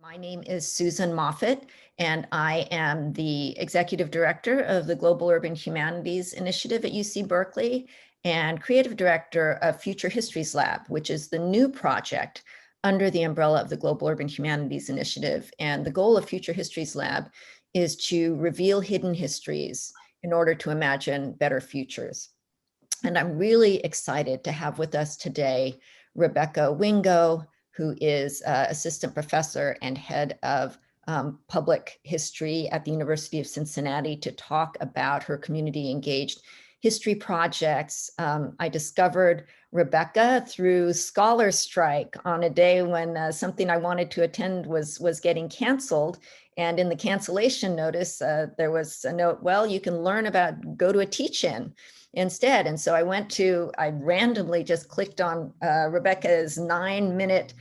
My name is Susan Moffett, and I am the Executive Director of the Global Urban Humanities Initiative at UC Berkeley and Creative Director of Future Histories Lab, which is the new project under the umbrella of the Global Urban Humanities Initiative. And the goal of Future Histories Lab is to reveal hidden histories in order to imagine better futures. And I'm really excited to have with us today Rebecca Wingo, who is assistant professor and head of public history at the University of Cincinnati, to talk about her community engaged history projects. I discovered Rebecca through Scholar Strike on a day when something I wanted to attend was getting canceled. And in the cancellation notice, there was a note, well, you can learn about, go to a teach-in instead. And so I randomly just clicked on Rebecca's 9-minute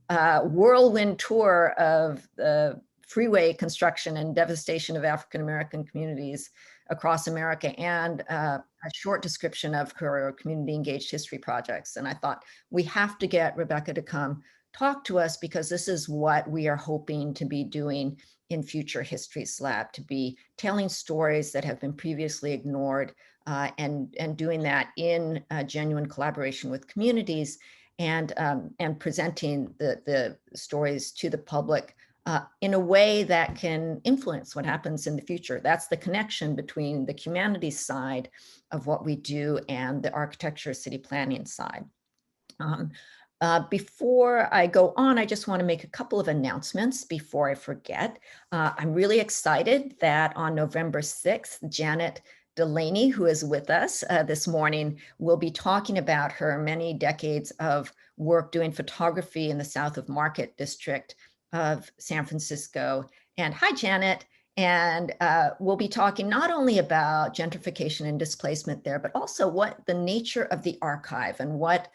whirlwind tour of the freeway construction and devastation of African-American communities across America, and a short description of her community engaged history projects. And I thought, we have to get Rebecca to come talk to us, because this is what we are hoping to be doing in Future Histories Lab, to be telling stories that have been previously ignored, and doing that in genuine collaboration with communities, and presenting the stories to the public in a way that can influence what happens in the future. That's the connection between the humanities side of what we do and the architecture city planning side. Before I go on, I just want to make a couple of announcements before I forget. I'm really excited that on November 6th, Janet Delaney, who is with us this morning, will be talking about her many decades of work doing photography in the South of Market district of San Francisco. And hi, Janet. And we'll be talking not only about gentrification and displacement there, but also what the nature of the archive and what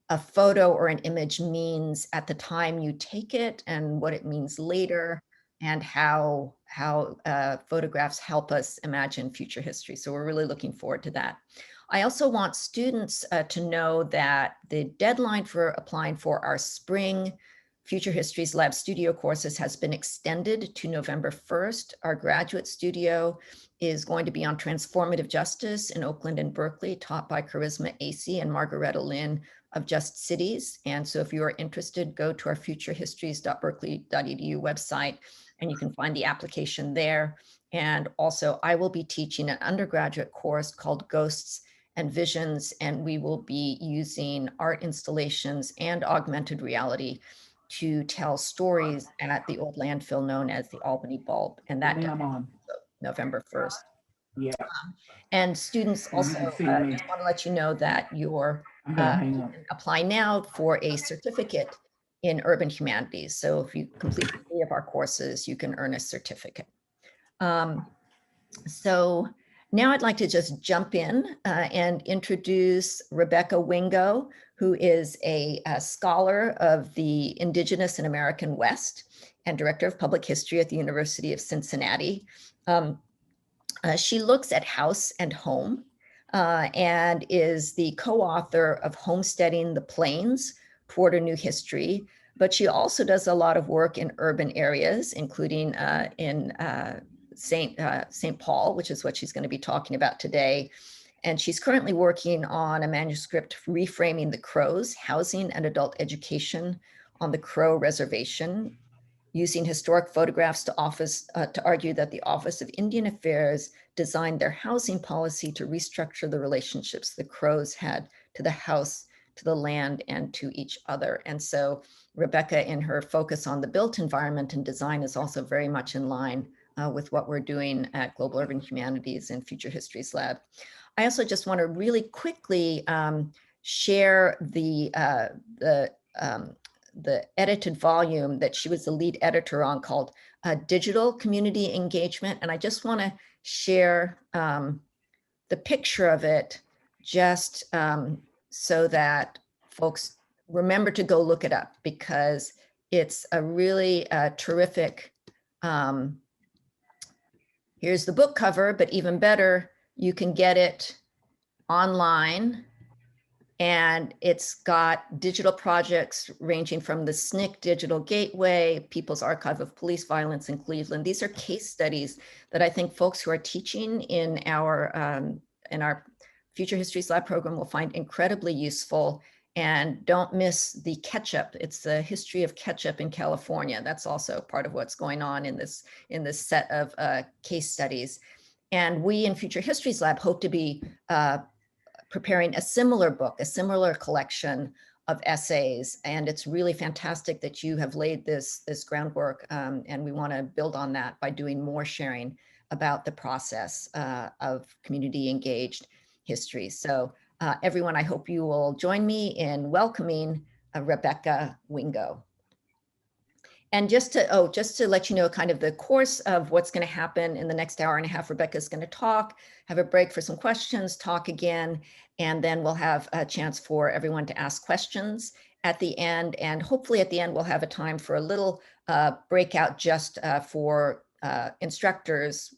a photo or an image means at the time you take it, and what it means later, and how photographs help us imagine future history. So we're really looking forward to that. I also want students to know that the deadline for applying for our spring Future Histories Lab studio courses has been extended to November 1st. Our graduate studio is going to be on transformative justice in Oakland and Berkeley, taught by Charisma Acey and Margaretta Lynn of Just Cities. And so if you are interested, go to our futurehistories.berkeley.edu website, and you can find the application there. And also, I will be teaching an undergraduate course called Ghosts and Visions, and we will be using art installations and augmented reality to tell stories at the old landfill known as the Albany Bulb, and that November 1st. Yeah. And students also just want to let you know that you can apply now for a certificate in urban humanities. So if you complete 3 of our courses, you can earn a certificate. So now I'd like to just jump in and introduce Rebecca Wingo, who is a scholar of the Indigenous and American West and director of public history at the University of Cincinnati. She looks at house and home and is the co-author of Homesteading the Plains Toward a New History, but she also does a lot of work in urban areas, including in St. Paul, which is what she's going to be talking about today. And she's currently working on a manuscript reframing the Crows, housing and adult education on the Crow Reservation, using historic photographs to argue that the Office of Indian Affairs designed their housing policy to restructure the relationships the Crows had to the house, to the land, and to each other. And so Rebecca, in her focus on the built environment and design, is also very much in line with what we're doing at Global Urban Humanities and Future Histories Lab. I also just want to really quickly share the edited volume that she was the lead editor on, called Digital Community Engagement. And I just want to share the picture of it, just so that folks remember to go look it up, because it's a really terrific, here's the book cover, but even better, you can get it online And it's got digital projects ranging from the SNCC Digital Gateway, People's Archive of Police Violence in Cleveland. These are case studies that I think folks who are teaching in our Future Histories Lab program will find incredibly useful. And don't miss the catch-up. It's the history of catch-up in California. That's also part of what's going on in this set of case studies. And we in Future Histories Lab hope to be preparing a similar book, a similar collection of essays. And it's really fantastic that you have laid this groundwork. And we want to build on that by doing more sharing about the process of community engaged history. So everyone, I hope you will join me in welcoming Rebecca Wingo. And just to let you know kind of the course of what's going to happen in the next hour and a half, Rebecca's going to talk, have a break for some questions, talk again, and then we'll have a chance for everyone to ask questions at the end. And hopefully at the end, we'll have a time for a little breakout just for instructors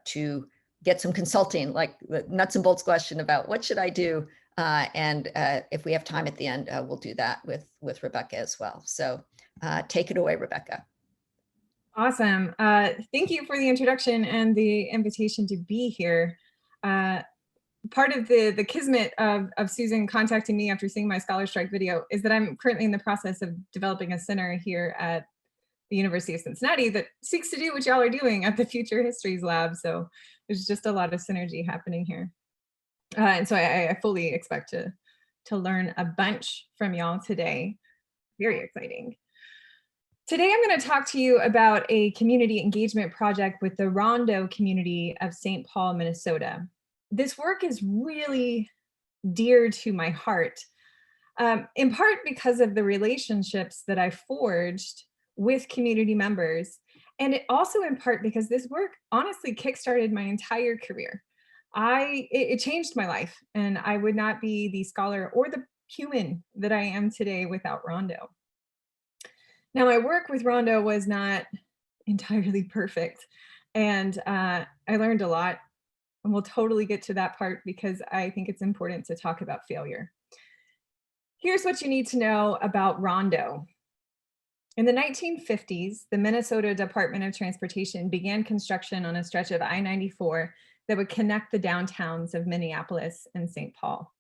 to get some consulting, like the nuts and bolts question about what should I do? And if we have time at the end, we'll do that with Rebecca as well. So take it away, Rebecca. Awesome. Thank you for the introduction and the invitation to be here. Part of the kismet of Susan contacting me after seeing my Scholar Strike video is that I'm currently in the process of developing a center here at the University of Cincinnati that seeks to do what y'all are doing at the Future Histories Lab. So there's just a lot of synergy happening here. And so I fully expect to learn a bunch from y'all today. Very exciting. Today, I'm going to talk to you about a community engagement project with the Rondo community of St. Paul, Minnesota. This work is really dear to my heart, in part because of the relationships that I forged with community members, and also in part because this work honestly kickstarted my entire career. It changed my life, and I would not be the scholar or the human that I am today without Rondo. Now, my work with Rondo was not entirely perfect, and I learned a lot, and we'll totally get to that part because I think it's important to talk about failure. Here's what you need to know about Rondo. In the 1950s, the Minnesota Department of Transportation began construction on a stretch of I-94 that would connect the downtowns of Minneapolis and St. Paul.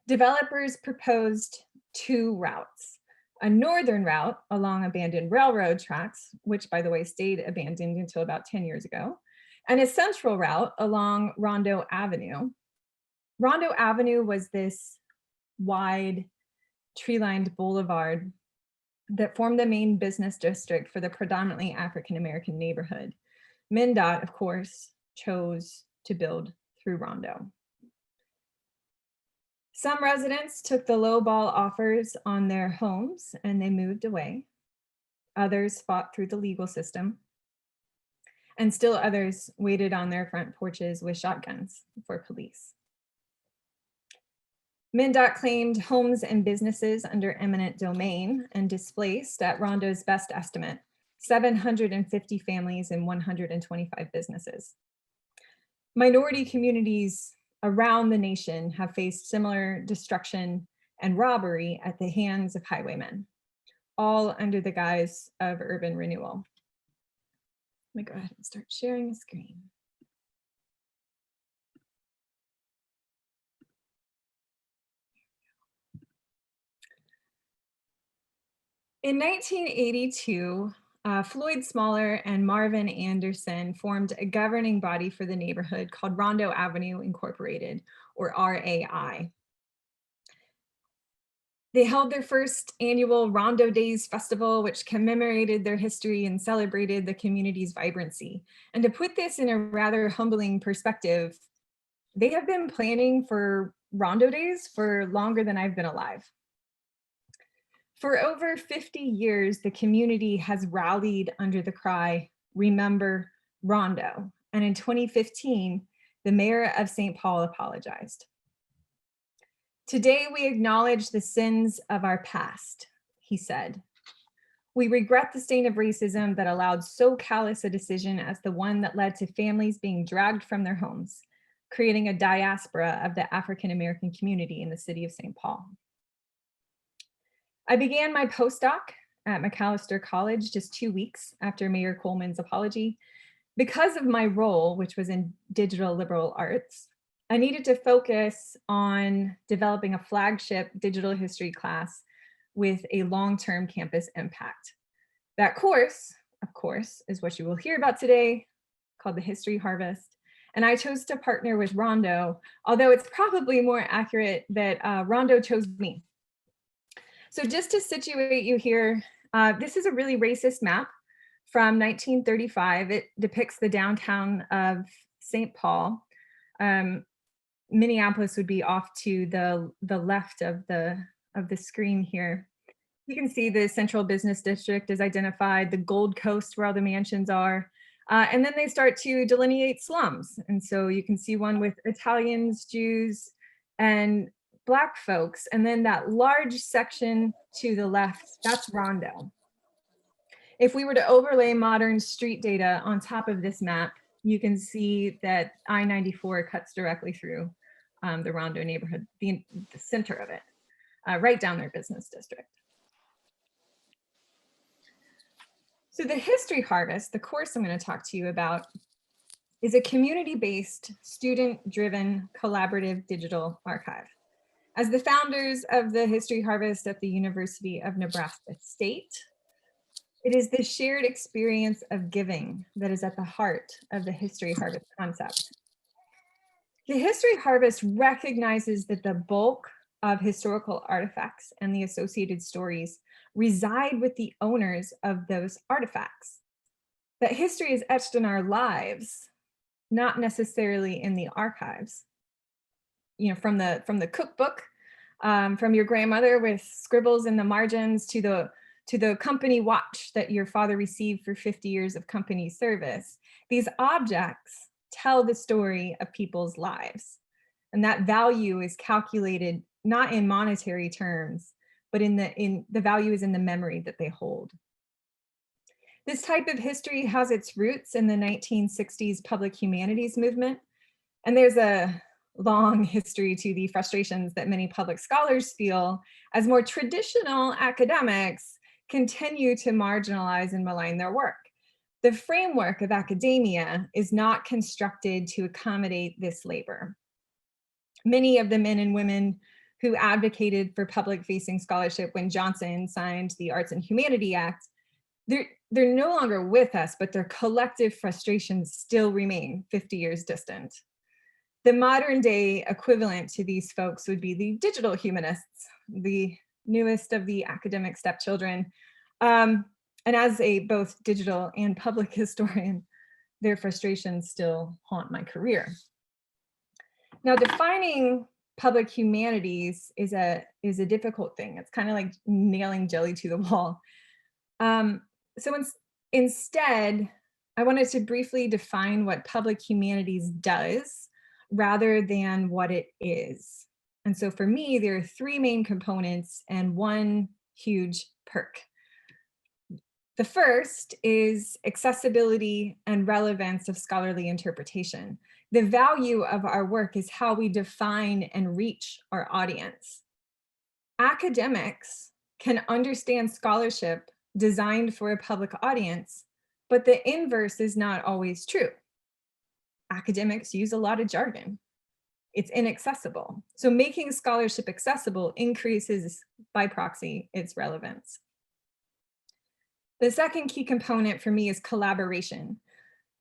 Developers proposed two routes: a northern route along abandoned railroad tracks, which by the way stayed abandoned until about 10 years ago, and a central route along Rondo Avenue. Rondo Avenue was this wide tree-lined boulevard that formed the main business district for the predominantly African-American neighborhood. MnDOT, of course, chose to build through Rondo. Some residents took the lowball offers on their homes and they moved away. Others fought through the legal system. And still others waited on their front porches with shotguns for police. MnDOT claimed homes and businesses under eminent domain and displaced, at Rondo's best estimate, 750 families and 125 businesses. Minority communities around the nation have faced similar destruction and robbery at the hands of highwaymen, all under the guise of urban renewal. Let me go ahead and start sharing the screen. In 1982, Floyd Smaller and Marvin Anderson formed a governing body for the neighborhood called Rondo Avenue Incorporated, or RAI. They held their first annual Rondo Days Festival, which commemorated their history and celebrated the community's vibrancy. And to put this in a rather humbling perspective, they have been planning for Rondo Days for longer than I've been alive. For over 50 years, the community has rallied under the cry, "Remember Rondo." And in 2015, the mayor of St. Paul apologized. "Today, we acknowledge the sins of our past," he said. "We regret the stain of racism that allowed so callous a decision as the one that led to families being dragged from their homes, creating a diaspora of the African American community in the city of St. Paul. I began my postdoc at Macalester College just 2 weeks after Mayor Coleman's apology. Because of my role, which was in digital liberal arts, I needed to focus on developing a flagship digital history class with a long-term campus impact. That course, of course, is what you will hear about today, called the History Harvest. And I chose to partner with Rondo, although it's probably more accurate that Rondo chose me. So just to situate you here, this is a really racist map from 1935. It depicts the downtown of St. Paul. Minneapolis would be off to the left of the screen here. You can see the central business district is identified, the Gold Coast where all the mansions are, and then they start to delineate slums. And so you can see one with Italians, Jews, and Black folks, and then that large section to the left, that's Rondo. If we were to overlay modern street data on top of this map, you can see that I-94 cuts directly through the Rondo neighborhood, the center of it, right down their business district. So the History Harvest, the course I'm going to talk to you about, is a community-based, student-driven, collaborative digital archive. As the founders of the History Harvest at the University of Nebraska State, it is the shared experience of giving that is at the heart of the History Harvest concept. The History Harvest recognizes that the bulk of historical artifacts and the associated stories reside with the owners of those artifacts. That history is etched in our lives, not necessarily in the archives. You know, from the cookbook, from your grandmother with scribbles in the margins to the company watch that your father received for 50 years of company service. These objects tell the story of people's lives. And that value is calculated not in monetary terms, but in the value is in the memory that they hold. This type of history has its roots in the 1960s public humanities movement. And there's a long history to the frustrations that many public scholars feel as more traditional academics continue to marginalize and malign their work. The framework of academia is not constructed to accommodate this labor. Many of the men and women who advocated for public-facing scholarship when Johnson signed the Arts and Humanity Act, they're no longer with us, but their collective frustrations still remain 50 years distant. The modern day equivalent to these folks would be the digital humanists, the newest of the academic stepchildren. And as a both digital and public historian, their frustrations still haunt my career. Now, defining public humanities is a difficult thing. It's kind of like nailing jelly to the wall. So instead, I wanted to briefly define what public humanities does rather than what it is. And so for me, there are three main components and one huge perk. The first is accessibility and relevance of scholarly interpretation. The value of our work is how we define and reach our audience. Academics can understand scholarship designed for a public audience, but the inverse is not always true. Academics use a lot of jargon. It's inaccessible. So making scholarship accessible increases by proxy its relevance. The second key component for me is collaboration.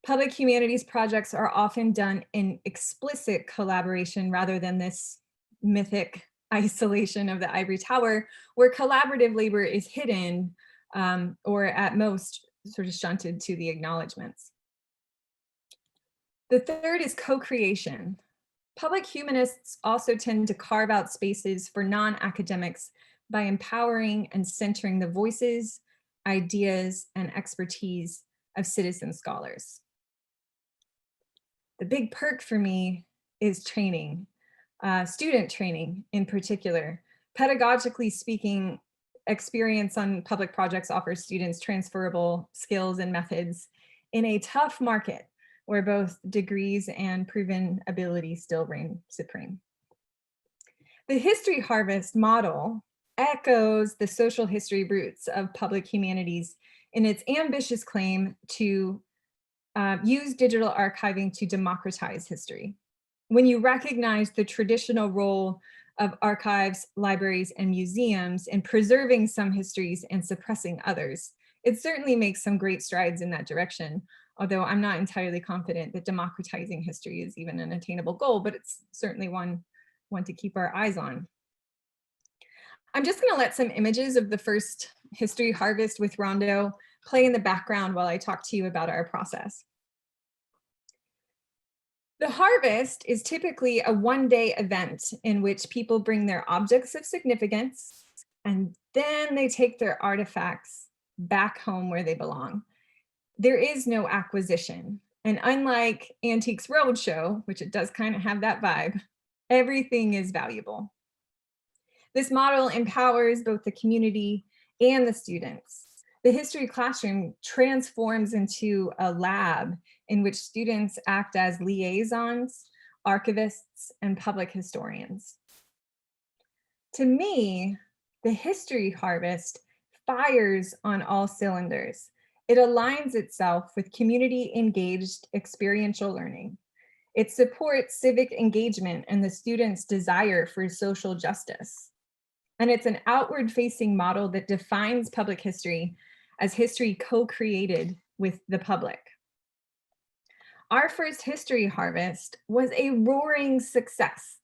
Public humanities projects are often done in explicit collaboration rather than this mythic isolation of the ivory tower, where collaborative labor is hidden or at most sort of shunted to the acknowledgements. The third is co-creation. Public humanists also tend to carve out spaces for non-academics by empowering and centering the voices, ideas, and expertise of citizen scholars. The big perk for me is training, student training in particular. Pedagogically speaking, experience on public projects offers students transferable skills and methods in a tough market where both degrees and proven ability still reign supreme. The history harvest model echoes the social history roots of public humanities in its ambitious claim to use digital archiving to democratize history. When you recognize the traditional role of archives, libraries, and museums in preserving some histories and suppressing others, it certainly makes some great strides in that direction, although I'm not entirely confident that democratizing history is even an attainable goal, but it's certainly one to keep our eyes on. I'm just going to let some images of the first history harvest with Rondo play in the background while I talk to you about our process. The harvest is typically a one-day event in which people bring their objects of significance and then they take their artifacts back home where they belong. There is no acquisition. And unlike Antiques Roadshow, which it does kind of have that vibe, everything is valuable. This model empowers both the community and the students. The history classroom transforms into a lab in which students act as liaisons, archivists, and public historians. To me, the history harvest fires on all cylinders. It aligns itself with community-engaged experiential learning. It supports civic engagement and the students' desire for social justice. And it's an outward-facing model that defines public history as history co-created with the public. Our first history harvest was a roaring success,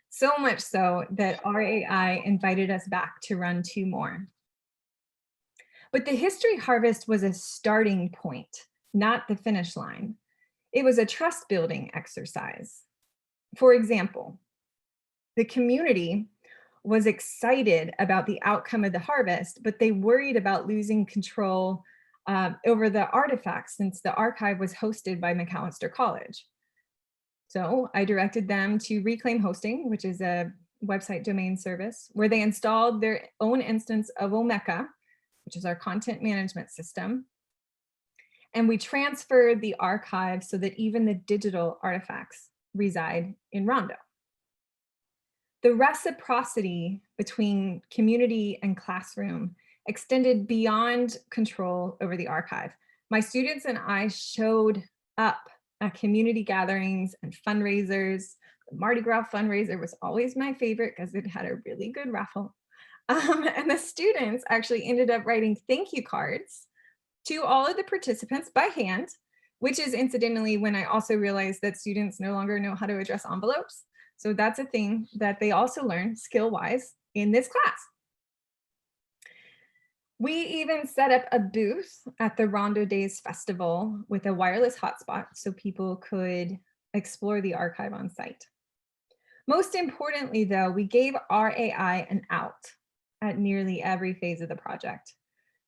so much so that RAI invited us back to run 2 more. But the history harvest was a starting point, not the finish line. It was a trust-building exercise. For example, the community was excited about the outcome of the harvest, but they worried about losing control over the artifacts since the archive was hosted by Macalester College. So I directed them to Reclaim Hosting, which is a website domain service, where they installed their own instance of Omeka, which is our content management system. And we transferred the archive so that even the digital artifacts reside in Rondo. The reciprocity between community and classroom extended beyond control over the archive. My students and I showed up at community gatherings and fundraisers. The Mardi Gras fundraiser was always my favorite because it had a really good raffle. And the students actually ended up writing thank you cards to all of the participants by hand, which is incidentally when I also realized that students no longer know how to address envelopes. So that's a thing that they also learn skill-wise in this class. We even set up a booth at the Rondo Days Festival with a wireless hotspot so people could explore the archive on site. Most importantly, though, we gave RAI an out at nearly every phase of the project.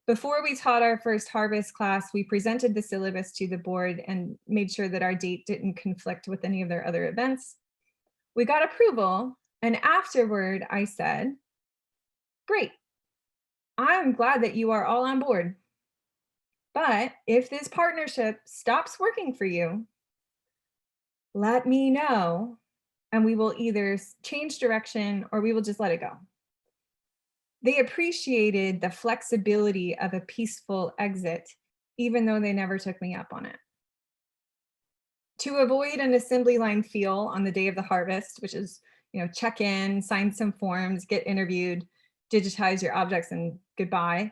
Before we taught our first harvest class, we presented the syllabus to the board and made sure that our date didn't conflict with any of their other events. We got approval, and afterward I said, great, I'm glad that you are all on board. But if this partnership stops working for you, let me know, and we will either change direction or we will just let it go. They appreciated the flexibility of a peaceful exit, even though they never took me up on it. To avoid an assembly line feel on the day of the harvest, which is, check in, sign some forms, get interviewed, digitize your objects, and goodbye,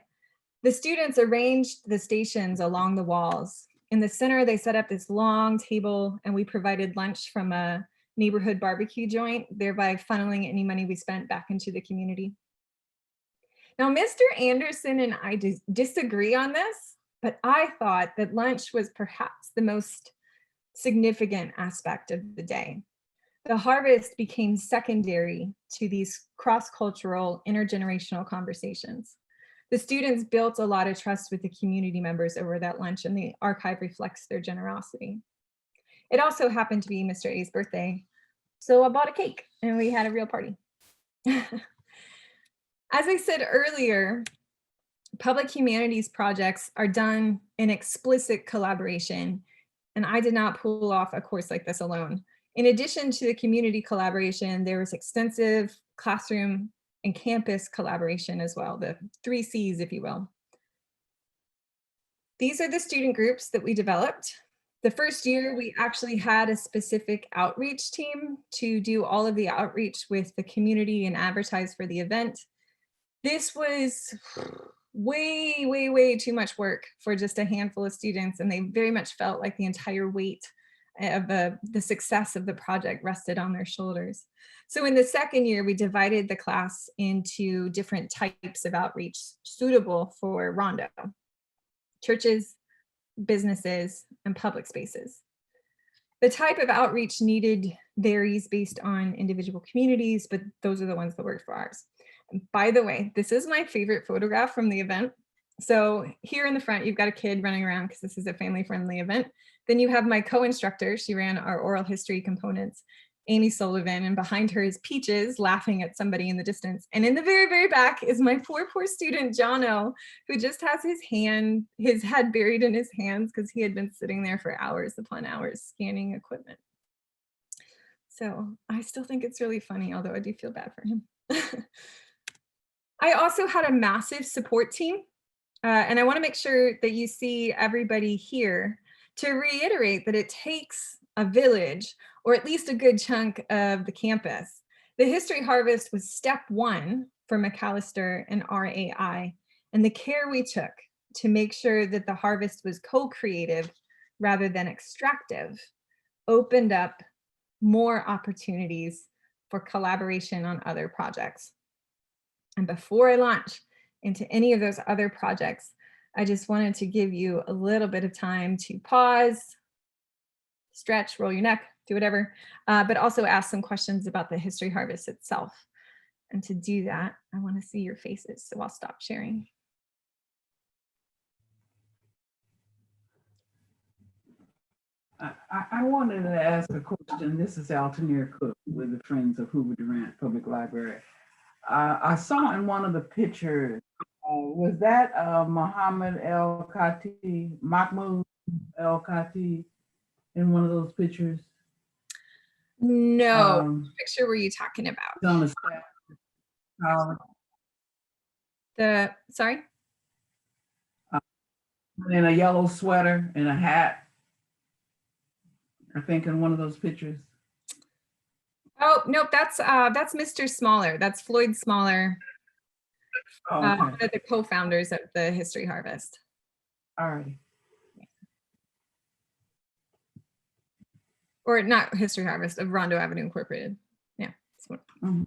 the students arranged the stations along the walls. In the center, they set up this long table, and we provided lunch from a neighborhood barbecue joint, thereby funneling any money we spent back into the community. Now, Mr. Anderson and I disagree on this, but I thought that lunch was perhaps the most significant aspect of the day. The harvest became secondary to these cross-cultural, intergenerational conversations. The students built a lot of trust with the community members over that lunch, and the archive reflects their generosity. It also happened to be Mr. A's birthday, so I bought a cake and we had a real party. As I said earlier, public humanities projects are done in explicit collaboration And I did not pull off a course like this alone. In addition to the community collaboration, there was extensive classroom and campus collaboration as well, the 3 C's, if you will. These are the student groups that we developed. The first year, we actually had a specific outreach team to do all of the outreach with the community and advertise for the event. This was way too much work for just a handful of students, and they very much felt like the entire weight of the success of the project rested on their shoulders. So in the second year, we divided the class into different types of outreach suitable for Rondo: churches, businesses, and public spaces. The type of outreach needed varies based on individual communities, but those are the ones that worked for ours. And by the way, this is my favorite photograph from the event. So here in the front, you've got a kid running around because this is a family-friendly event. Then you have my co-instructor. She ran our oral history components, Amy Sullivan, and behind her is Peaches laughing at somebody in the distance. And in the very back is my poor student, Jono, who just has his head buried in his hands because he had been sitting there for hours upon hours scanning equipment. So I still think it's really funny, although I do feel bad for him. I also had a massive support team. And I want to make sure that you see everybody here to reiterate that it takes a village, or at least a good chunk of the campus. The History Harvest was step 1 for McAllister and RAI, and the care we took to make sure that the harvest was co-creative rather than extractive opened up more opportunities for collaboration on other projects. And before I launch into any of those other projects, I just wanted to give you a little bit of time to pause, stretch, roll your neck, do whatever, but also ask some questions about the History Harvest itself. And to do that, I want to see your faces, so I'll stop sharing. I wanted to ask a question. This is Altair Cook with the Friends of Hoover Durant Public Library. I saw in one of the pictures, was that Muhammad El-Khati, Mahmoud El-Khati in one of those pictures? No, which picture were you talking about? On the staff. Sorry? In a yellow sweater and a hat, I think in one of those pictures. Oh, nope, that's Mr. Smaller. That's Floyd Smaller, Oh, okay. one of the co-founders of the History Harvest. All right. Or not History Harvest, of Rondo Avenue Incorporated. Yeah. Mm-hmm.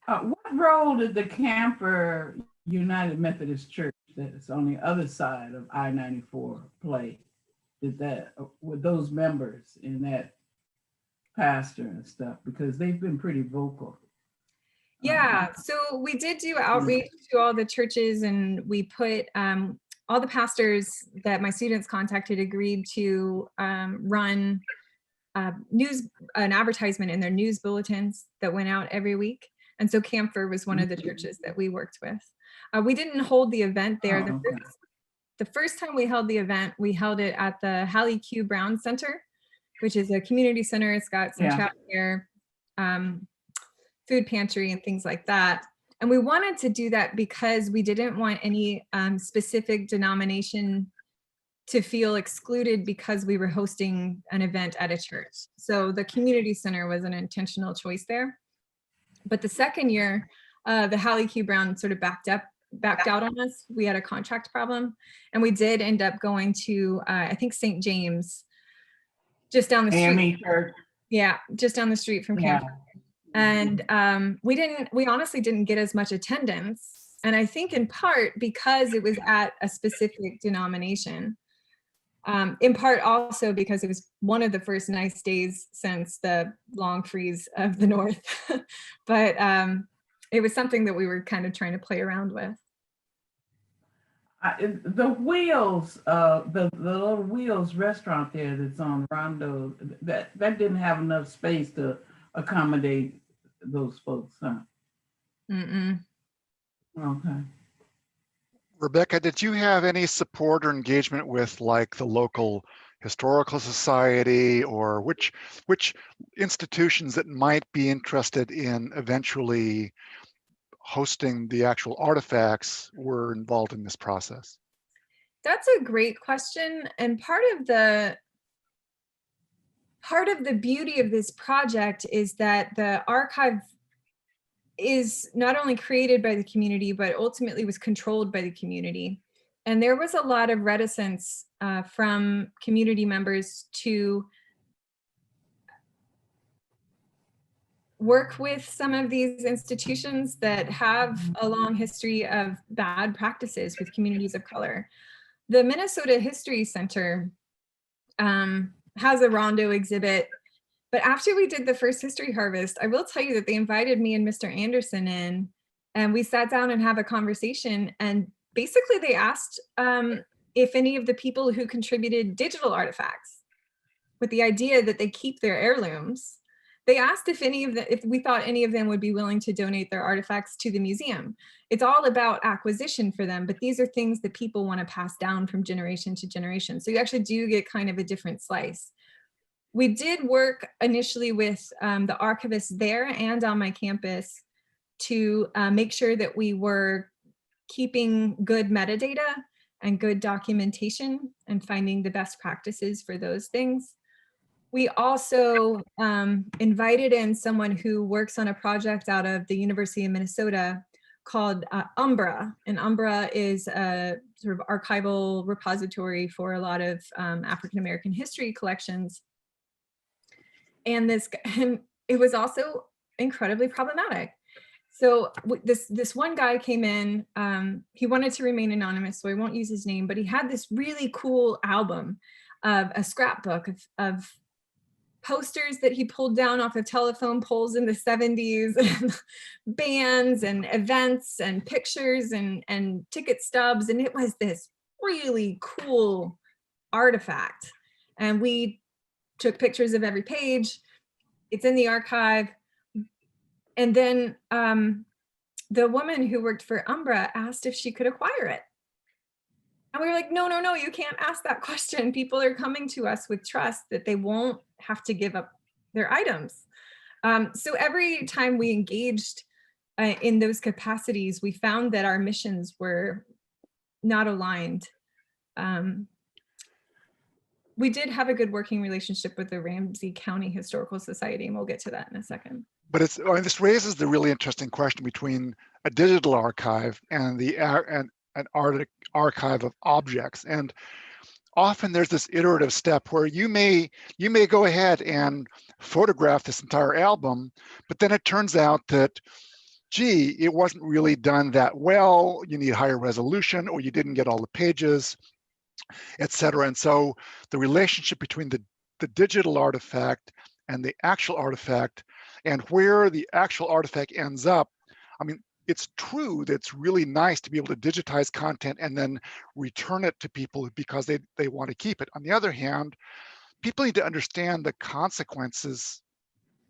What role did the Camper United Methodist Church that's on the other side of I-94 play? With those members and that pastor and stuff, because they've been pretty vocal. Yeah, so we did do outreach to all the churches, and we put all the pastors that my students contacted agreed to run an advertisement in their news bulletins that went out every week. And so Camphor was one of the churches that we worked with. We didn't hold the event there. The first time we held the event, we held it at the Hallie Q. Brown Center, which is a community center. It's got some childcare, food pantry, and things like that. And we wanted to do that because we didn't want any specific denomination to feel excluded because we were hosting an event at a church. So the community center was an intentional choice there. But the second year, the Hallie Q. Brown sort of backed out on us. We had a contract problem, and we did end up going to I think St. James, just down the street. Church. Yeah, just down the street from Camp. And we honestly didn't get as much attendance, and I think in part because it was at a specific denomination. In part also because it was one of the first nice days since the long freeze of the north. But it was something that we were kind of trying to play around with. The Wheels, the little Wheels restaurant there that's on Rondo, that didn't have enough space to accommodate those folks, huh? Mm-mm. Okay. Rebecca, did you have any support or engagement with like the local historical society, or which institutions that might be interested in eventually hosting the actual artifacts were involved in this process? That's a great question. And part of the beauty of this project is that the archive is not only created by the community, but ultimately was controlled by the community. And there was a lot of reticence from community members to work with some of these institutions that have a long history of bad practices with communities of color. The Minnesota History Center has a Rondo exhibit. But after we did the first History Harvest, I will tell you that they invited me and Mr. Anderson in, and we sat down and have a conversation. And basically they asked if any of the people who contributed digital artifacts, with the idea that they keep their heirlooms, they asked if we thought any of them would be willing to donate their artifacts to the museum. It's all about acquisition for them, but these are things that people want to pass down from generation to generation. So you actually do get kind of a different slice. We did work initially with the archivists there and on my campus to make sure that we were keeping good metadata and good documentation and finding the best practices for those things. We also invited in someone who works on a project out of the University of Minnesota called Umbra. And Umbra is a sort of archival repository for a lot of African-American history collections. And it was also incredibly problematic. So this one guy came in, he wanted to remain anonymous, so I won't use his name, but he had this really cool album of a scrapbook of posters that he pulled down off of telephone poles in the 70s, and bands and events and pictures and ticket stubs. And it was this really cool artifact. And we took pictures of every page. It's in the archive. And then the woman who worked for Umbra asked if she could acquire it. And we were like, no, you can't ask that question. People are coming to us with trust that they won't have to give up their items. So every time we engaged in those capacities, we found that our missions were not aligned. We did have a good working relationship with the Ramsey County Historical Society, and we'll get to that in a second. But this raises the really interesting question between a digital archive and an archive of objects. And often there's this iterative step where you may go ahead and photograph this entire album, but then it turns out that, gee, it wasn't really done that well. You need higher resolution, or you didn't get all the pages, etc. And so the relationship between the digital artifact and the actual artifact, and where the actual artifact ends up, I mean, it's true that it's really nice to be able to digitize content and then return it to people because they want to keep it. On the other hand, people need to understand the consequences.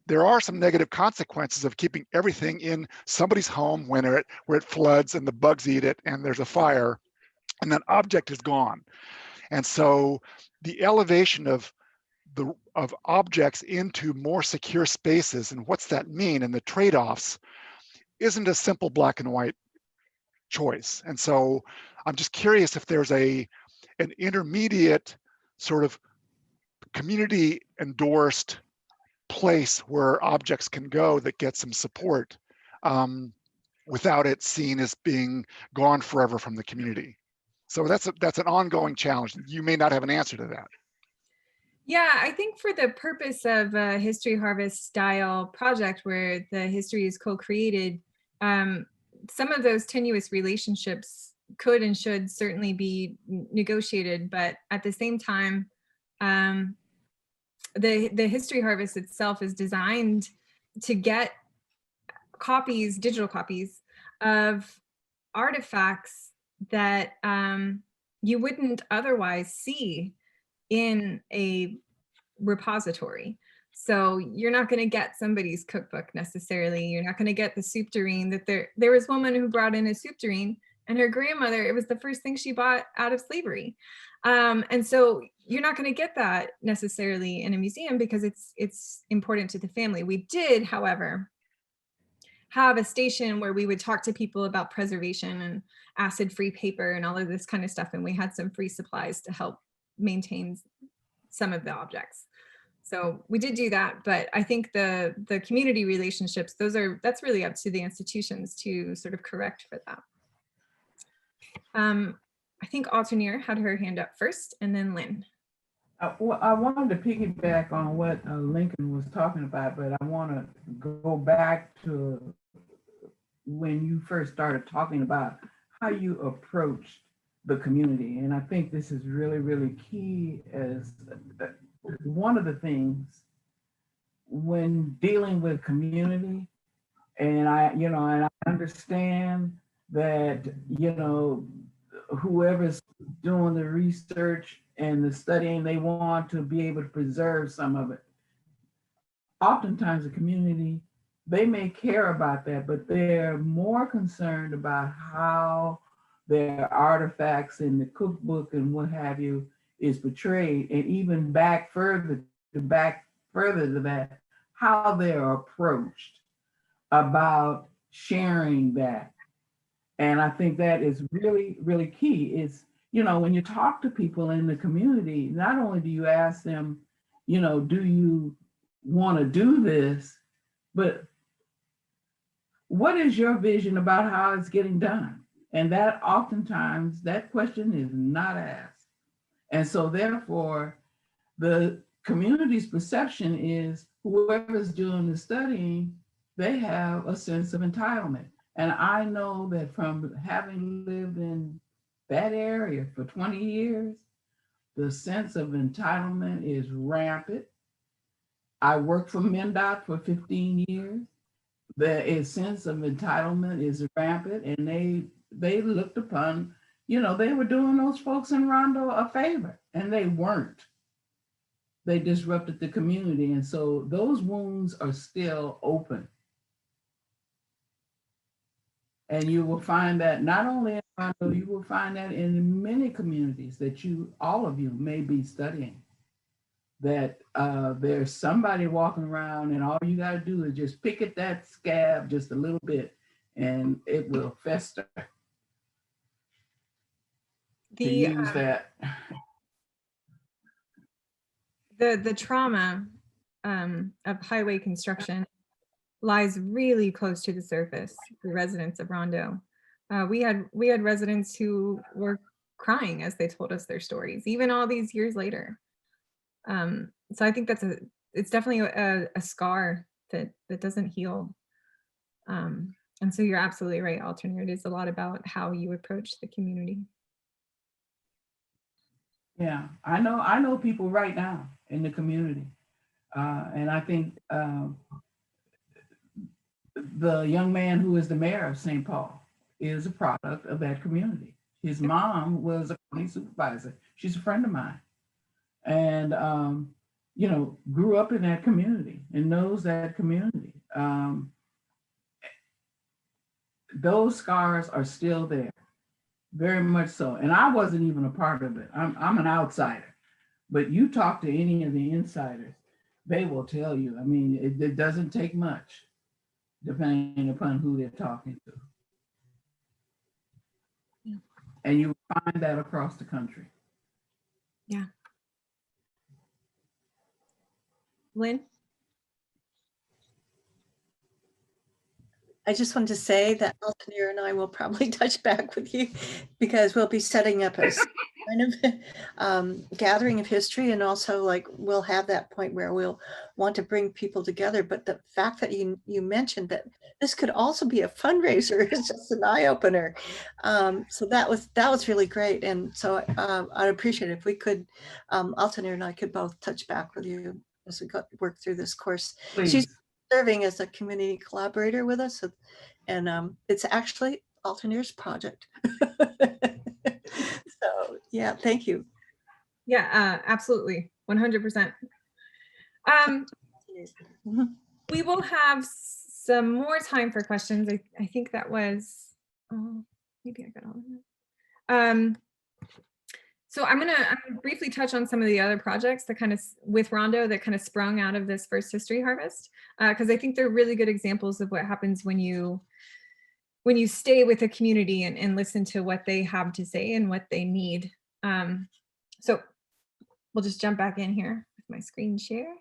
There are some negative consequences of keeping everything in somebody's home where it floods and the bugs eat it and there's a fire and that object is gone. And so the elevation of objects into more secure spaces, and what's that mean, and the trade-offs, isn't a simple black and white choice. And so I'm just curious if there's an intermediate sort of community endorsed place where objects can go that gets some support without it seen as being gone forever from the community. So that's an ongoing challenge. You may not have an answer to that. Yeah, I think for the purpose of a History Harvest style project where the history is co-created, some of those tenuous relationships could and should certainly be negotiated, but at the same time, the History Harvest itself is designed to get copies, digital copies of artifacts that you wouldn't otherwise see in a repository. So you're not going to get somebody's cookbook necessarily. You're not going to get the soup tureen that there was a woman who brought in a soup tureen And her grandmother, it was the first thing she bought out of slavery. And so you're not going to get that necessarily in a museum because it's important to the family. We did, however, have a station where we would talk to people about preservation and acid-free paper and all of this kind of stuff. And we had some free supplies to help maintain some of the objects. So we did do that, but I think the community relationships, that's really up to the institutions to sort of correct for that. I think Altair had her hand up first, and then Lynn. Well, I wanted to piggyback on what Lincoln was talking about, but I want to go back to when you first started talking about how you approached the community. And I think this is really, really key as one of the things when dealing with community. And and I understand that, whoever's doing the research and the studying, they want to be able to preserve some of it. Oftentimes the community, they may care about that, but they're more concerned about how their artifacts in the cookbook and what have you is portrayed, and even back further to that, how they're approached about sharing that. And I think that is really, really key. It's, when you talk to people in the community, not only do you ask them, do you want to do this, but what is your vision about how it's getting done? And that oftentimes that question is not asked. And so therefore, the community's perception is whoever's doing the studying, they have a sense of entitlement. And I know that from having lived in that area for 20 years, the sense of entitlement is rampant. I worked for MnDOT for 15 years. The sense of entitlement is rampant, and they looked upon, they were doing those folks in Rondo a favor, and they weren't. They disrupted the community. And so those wounds are still open. And you will find that not only in Rondo, you will find that in many communities that all of you may be studying, that there's somebody walking around and all you got to do is just pick at that scab just a little bit and it will fester. The trauma of highway construction lies really close to the surface for residents of Rondo. We had residents who were crying as they told us their stories, even all these years later. So I think it's definitely a scar that doesn't heal. And so you're absolutely right, Altair. It is a lot about how you approach the community. Yeah, I know people right now in the community. And I think the young man who is the mayor of St. Paul is a product of that community. His mom was a county supervisor. She's a friend of mine. And, grew up in that community and knows that community. Those scars are still there, very much so. And I wasn't even a part of it. I'm an outsider. But you talk to any of the insiders, they will tell you. I mean, it doesn't take much, depending upon who they're talking to. Yeah. And you find that across the country. Yeah. Lynn? I just wanted to say that Altair and I will probably touch back with you because we'll be setting up a kind of gathering of history, and also we'll have that point where we'll want to bring people together. But the fact that you mentioned that this could also be a fundraiser is just an eye opener. So that was really great, and so I'd appreciate it if we could, Altair and I could both touch back with you as we work through this course. Please. She's serving as a community collaborator with us, and it's actually Altair's project. So yeah, thank you. Yeah, absolutely, 100%. We will have some more time for questions. I think that was maybe I got all of it. So I'm gonna briefly touch on some of the other projects that kind of with Rondo that kind of sprung out of this first history harvest, because I think they're really good examples of what happens when you stay with a community and listen to what they have to say and what they need. So we'll just jump back in here with my screen share.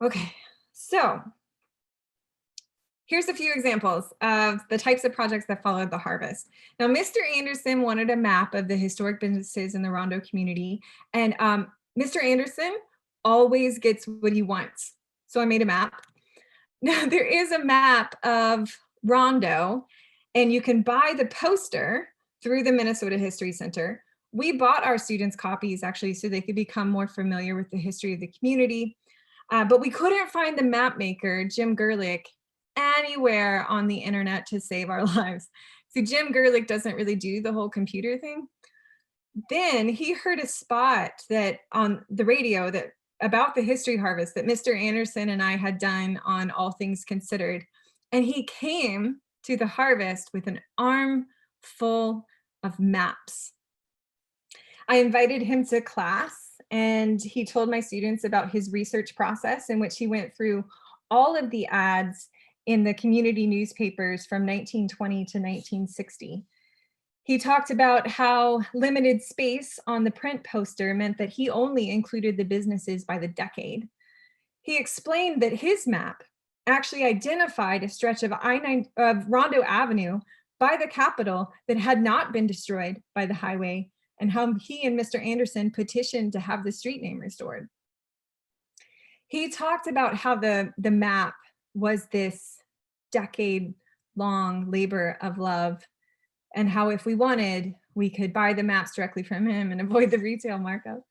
Okay, so here's a few examples of the types of projects that followed the harvest. Now, Mr. Anderson wanted a map of the historic businesses in the Rondo community, and Mr. Anderson always gets what he wants. So I made a map. Now, there is a map of Rondo, and you can buy the poster through the Minnesota History Center. We bought our students copies actually so they could become more familiar with the history of the community. But we couldn't find the map maker, Jim Gerlich, anywhere on the internet to save our lives. So Jim Gerlich doesn't really do the whole computer thing. Then he heard a spot that on the radio that about the history harvest that Mr. Anderson and I had done on All Things Considered. And he came to the harvest with an arm full of maps. I invited him to class, and he told my students about his research process in which he went through all of the ads in the community newspapers from 1920 to 1960. He talked about how limited space on the print poster meant that he only included the businesses by the decade. He explained that his map actually identified a stretch of Rondo Avenue by the Capitol that had not been destroyed by the highway, and how he and Mr. Anderson petitioned to have the street name restored. He talked about how the map was this decade-long labor of love, and how if we wanted, we could buy the maps directly from him and avoid the retail markup.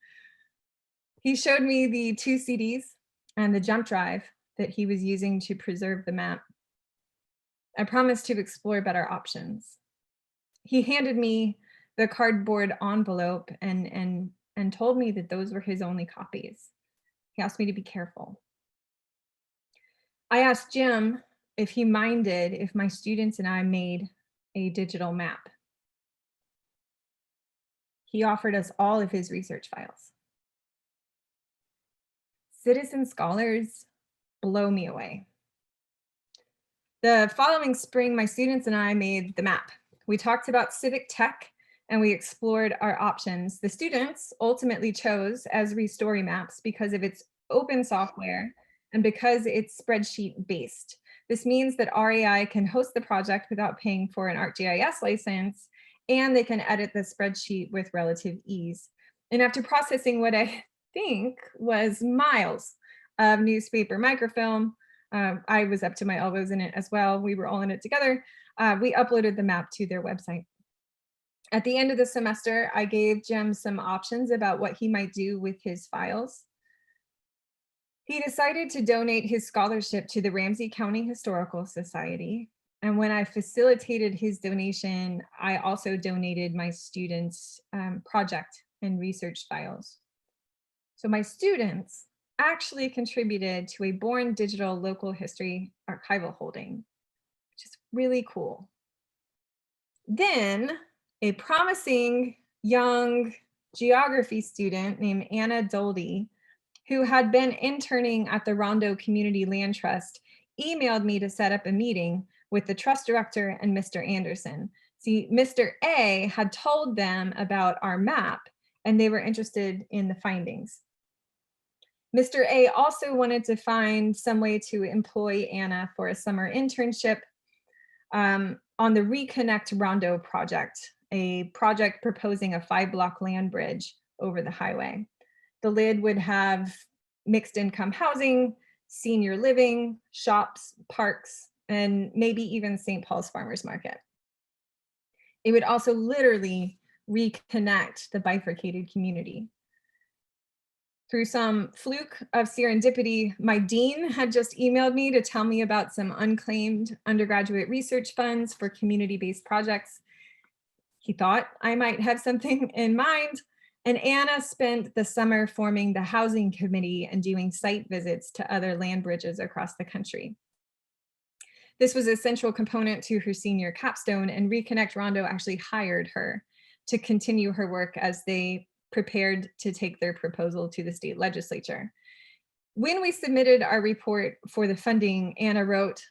He showed me the 2 CDs and the jump drive that he was using to preserve the map. I promised to explore better options. He handed me the cardboard envelope and told me that those were his only copies. He asked me to be careful. I asked Jim if he minded if my students and I made a digital map. He offered us all of his research files. Citizen scholars blow me away. The following spring, my students and I made the map. We talked about civic tech and we explored our options. The students ultimately chose Esri Story Maps because of its open software and because it's spreadsheet based. This means that REI can host the project without paying for an ArcGIS license, and they can edit the spreadsheet with relative ease. And after processing what I think was miles of newspaper microfilm, I was up to my elbows in it as well. We were all in it together. We uploaded the map to their website. At the end of the semester, I gave Jim some options about what he might do with his files. He decided to donate his scholarship to the Ramsey County Historical Society. And when I facilitated his donation, I also donated my students' project and research files. So my students actually contributed to a born digital local history archival holding, which is really cool. Then a promising young geography student named Anna Doldy, who had been interning at the Rondo Community Land Trust, emailed me to set up a meeting with the trust director and Mr. Anderson. See, Mr. A had told them about our map and they were interested in the findings. Mr. A also wanted to find some way to employ Anna for a summer internship on the Reconnect Rondo project, a project proposing a 5-block land bridge over the highway. The lid would have mixed income housing, senior living, shops, parks, and maybe even St. Paul's Farmers Market. It would also literally reconnect the bifurcated community. Through some fluke of serendipity, my dean had just emailed me to tell me about some unclaimed undergraduate research funds for community-based projects. He thought I might have something in mind, And Anna spent the summer forming the housing committee and doing site visits to other land bridges across the country. This was a central component to her senior capstone, and Reconnect Rondo actually hired her to continue her work as they prepared to take their proposal to the state legislature. When we submitted our report for the funding, Anna wrote,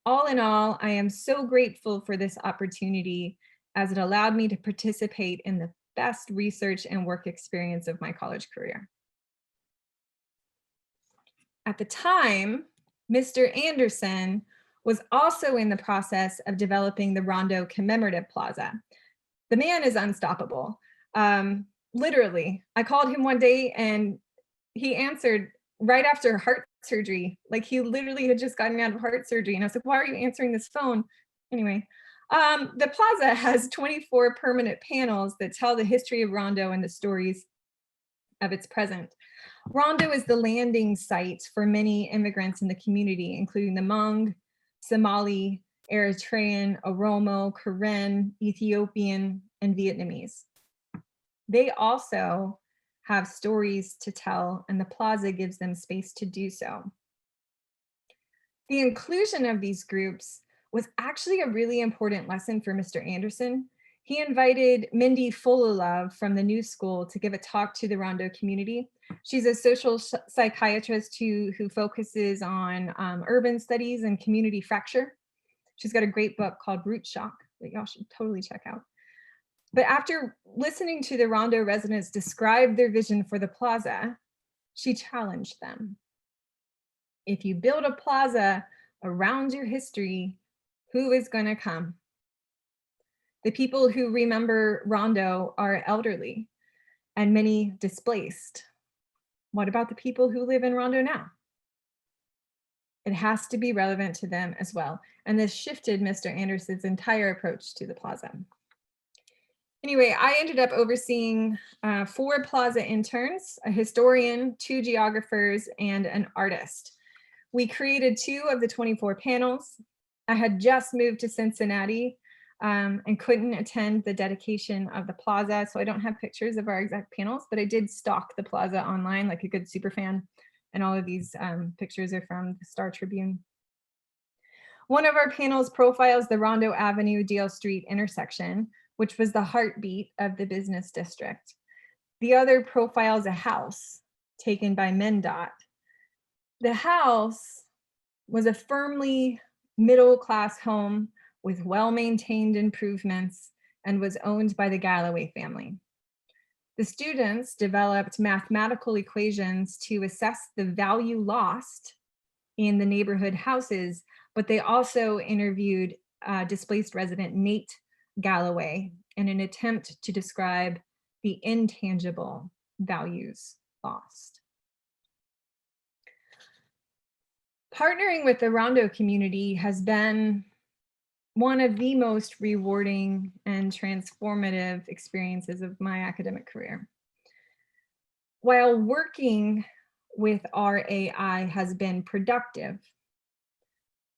"All in all, I am so grateful for this opportunity as it allowed me to participate in the best research and work experience of my college career." At the time, Mr. Anderson was also in the process of developing the Rondo Commemorative Plaza. The man is unstoppable. Literally, I called him one day and he answered right after heart surgery. Like, he literally had just gotten out of heart surgery. And I was like, why are you answering this phone? Anyway, the plaza has 24 permanent panels that tell the history of Rondo and the stories of its present. Rondo is the landing site for many immigrants in the community, including the Hmong, Somali, Eritrean, Oromo, Karen, Ethiopian, and Vietnamese. They also have stories to tell, and the plaza gives them space to do so. The inclusion of these groups was actually a really important lesson for Mr. Anderson. He invited Mindy Fullalove from the New School to give a talk to the Rondo community. She's a social psychiatrist who focuses on urban studies and community fracture. She's got a great book called Root Shock that y'all should totally check out. But after listening to the Rondo residents describe their vision for the plaza, she challenged them. If you build a plaza around your history, who is going to come? The people who remember Rondo are elderly and many displaced. What about the people who live in Rondo now? It has to be relevant to them as well. And this shifted Mr. Anderson's entire approach to the plaza. Anyway, I ended up overseeing 4 plaza interns, a historian, 2 geographers, and an artist. We created 2 of the 24 panels. I had just moved to Cincinnati and couldn't attend the dedication of the plaza, so I don't have pictures of our exact panels, but I did stalk the plaza online like a good super fan, and all of these pictures are from the Star Tribune. One of our panels profiles the Rondo Avenue Dale Street intersection, which was the heartbeat of the business district. The other profiles a house taken by MnDOT. The house was a firmly middle-class home with well-maintained improvements and was owned by the Galloway family. The students developed mathematical equations to assess the value lost in the neighborhood houses, but they also interviewed displaced resident Nate Galloway in an attempt to describe the intangible values lost. Partnering with the Rondo community has been one of the most rewarding and transformative experiences of my academic career. While working with RAI has been productive,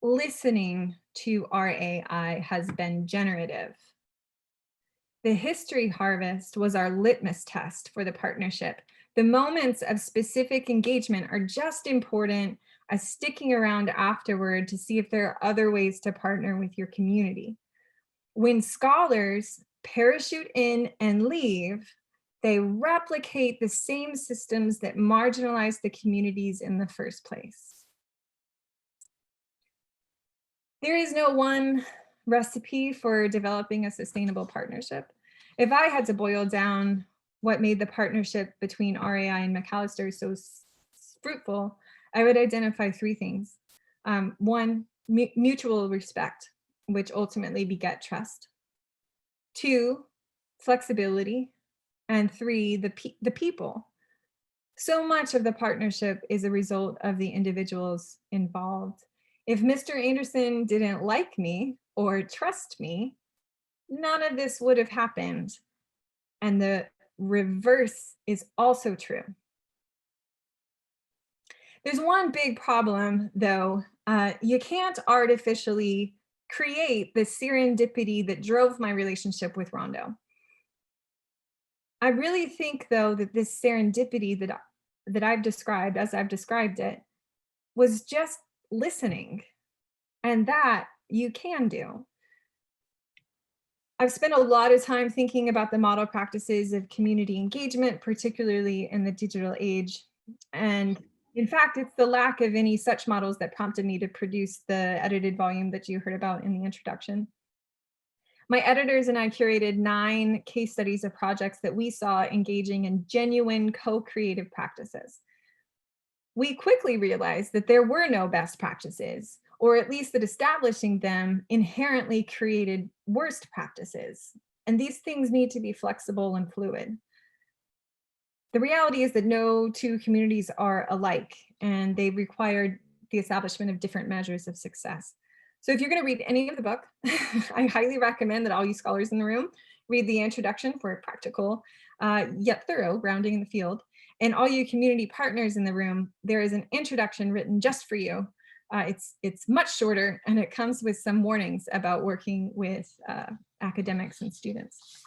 listening to RAI has been generative. The History Harvest was our litmus test for the partnership. The moments of specific engagement are just important as sticking around afterward to see if there are other ways to partner with your community. When scholars parachute in and leave, they replicate the same systems that marginalize the communities in the first place. There is no one recipe for developing a sustainable partnership. If I had to boil down what made the partnership between RAI and Macalester so fruitful, I would identify 3 things. 1, mutual respect, which ultimately beget trust. 2, flexibility. And 3, the people. So much of the partnership is a result of the individuals involved. If Mr. Anderson didn't like me or trust me, none of this would have happened. And the reverse is also true. There's one big problem, though. You can't artificially create the serendipity that drove my relationship with Rondo. I really think, though, that this serendipity that I've described, as I've described it, was just listening, and that you can do. I've spent a lot of time thinking about the model practices of community engagement, particularly in the digital age. And in fact, it's the lack of any such models that prompted me to produce the edited volume that you heard about in the introduction. My editors and I curated 9 case studies of projects that we saw engaging in genuine co-creative practices. We quickly realized that there were no best practices, or at least that establishing them inherently created worst practices. And these things need to be flexible and fluid. The reality is that no two communities are alike, and they require the establishment of different measures of success. So if you're going to read any of the book, I highly recommend that all you scholars in the room read the introduction for a practical yet thorough grounding in the field. And all you community partners in the room, there is an introduction written just for you. It's much shorter, and it comes with some warnings about working with academics and students.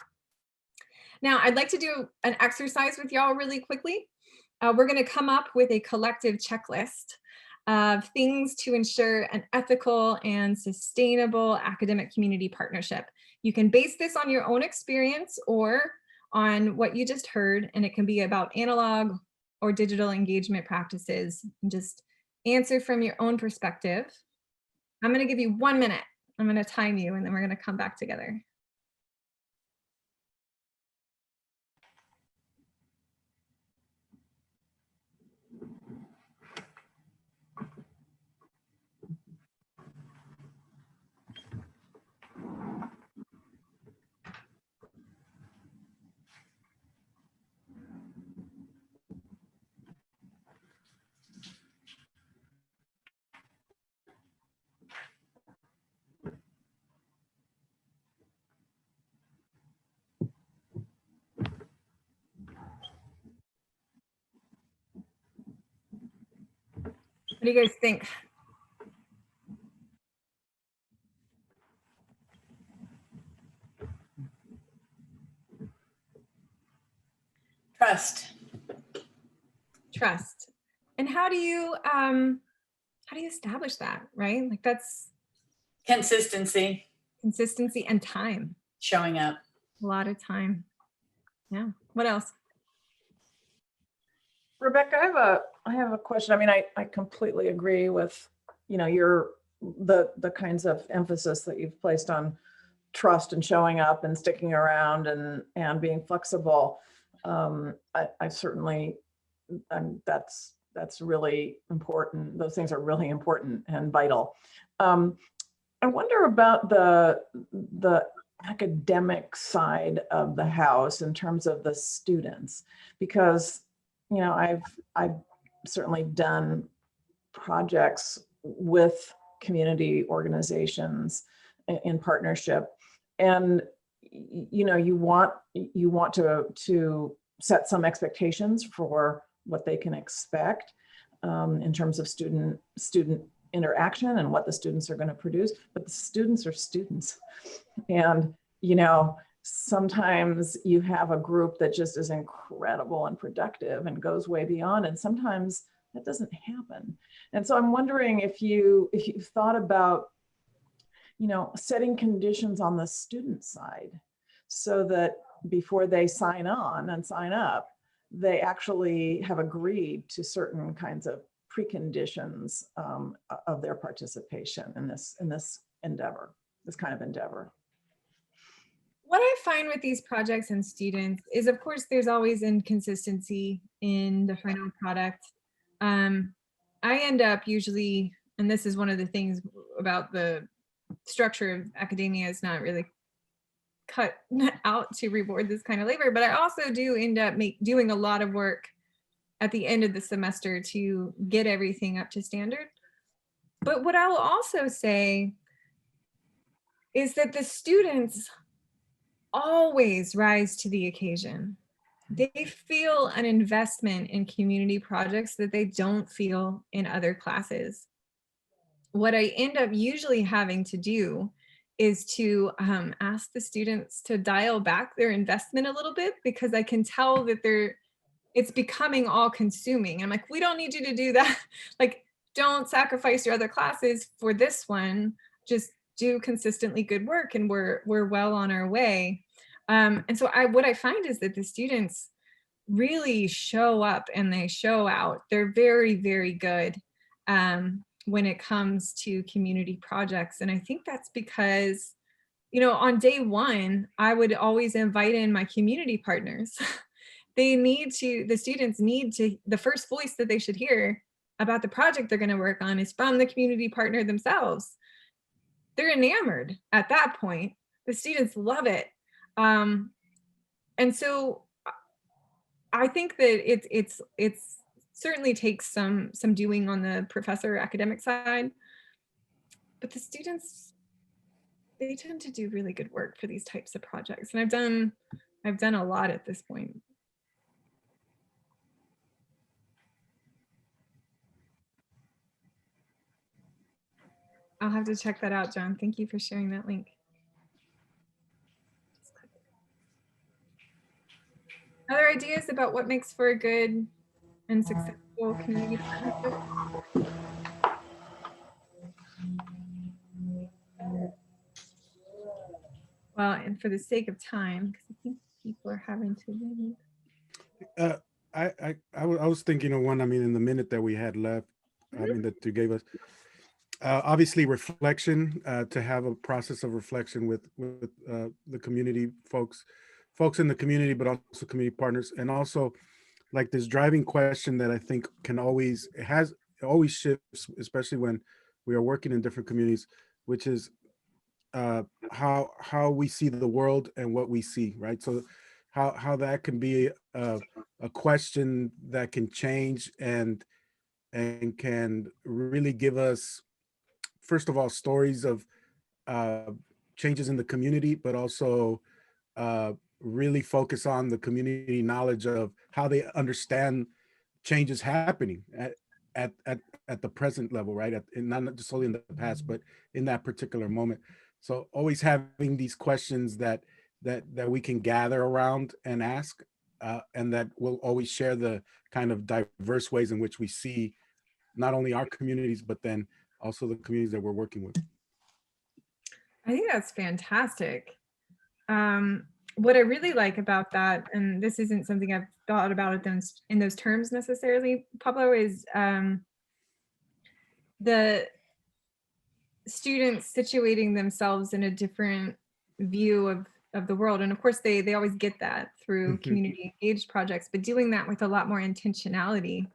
Now, I'd like to do an exercise with y'all really quickly. We're going to come up with a collective checklist of things to ensure an ethical and sustainable academic community partnership. You can base this on your own experience or on what you just heard, and it can be about analog or digital engagement practices. And just answer from your own perspective. I'm going to give you 1 minute. I'm going to time you, and then we're going to come back together. What do you guys think? Trust. Trust. And how do you establish that, right? Like, that's Consistency. consistency and time. Showing up. A lot of time. Yeah. What else? Rebecca, I have a question. I mean, I completely agree with, you know, the kinds of emphasis that you've placed on trust and showing up and sticking around and being flexible. I certainly, that's really important. Those things are really important and vital. I wonder about the academic side of the house in terms of the students, because, you know, I've certainly done projects with community organizations in partnership, and you know, you want to set some expectations for what they can expect in terms of student interaction and what the students are going to produce, but the students are students, and you know, sometimes you have a group that just is incredible and productive and goes way beyond, and sometimes that doesn't happen. And so I'm wondering if you've thought about, you know, setting conditions on the student side so that before they sign on and sign up, they actually have agreed to certain kinds of preconditions of their participation in this endeavor, this kind of endeavor. What I find with these projects and students is, of course, there's always inconsistency in the final product. I end up usually, and this is one of the things about the structure of academia, is not really cut out to reward this kind of labor, but I also do end up doing a lot of work at the end of the semester to get everything up to standard. But what I will also say is that the students always rise to the occasion. They feel an investment in community projects that they don't feel in other classes. What I end up usually having to do is to ask the students to dial back their investment a little bit, because I can tell that it's becoming all consuming. I'm like, we don't need you to do that. Like, don't sacrifice your other classes for this one. Just do consistently good work, and we're well on our way. And so what I find is that the students really show up and they show out. They're very, very good when it comes to community projects. And I think that's because, you know, on day one, I would always invite in my community partners. The students need to, the first voice that they should hear about the project they're going to work on is from the community partner themselves. They're enamored at that point. The students love it. And so I think that it's certainly takes some doing on the professor academic side, but the students, they tend to do really good work for these types of projects. And I've done a lot at this point. I'll have to check that out, John. Thank you for sharing that link. Other ideas about what makes for a good and successful community partnership? Well, and for the sake of time, because I think people are having to leave. I was thinking of one. I mean, in the minute that we had left, I mean, that you gave us, obviously reflection, to have a process of reflection with the community folks in the community, but also community partners, and also like this driving question that I think can always shifts, especially when we are working in different communities, which is how we see the world and what we see, right? So how that can be a question that can change and can really give us, first of all, stories of changes in the community, but also really focus on the community knowledge of how they understand changes happening at the present level, right? Not just only in the past, but in that particular moment. So always having these questions that we can gather around and ask, and that will always share the kind of diverse ways in which we see not only our communities, but then also the communities that we're working with. I think that's fantastic. What I really like about that, and this isn't something I've thought about in those terms necessarily, Pablo, is the students situating themselves in a different view of the world. And of course, they always get that through community engaged projects, but doing that with a lot more intentionality,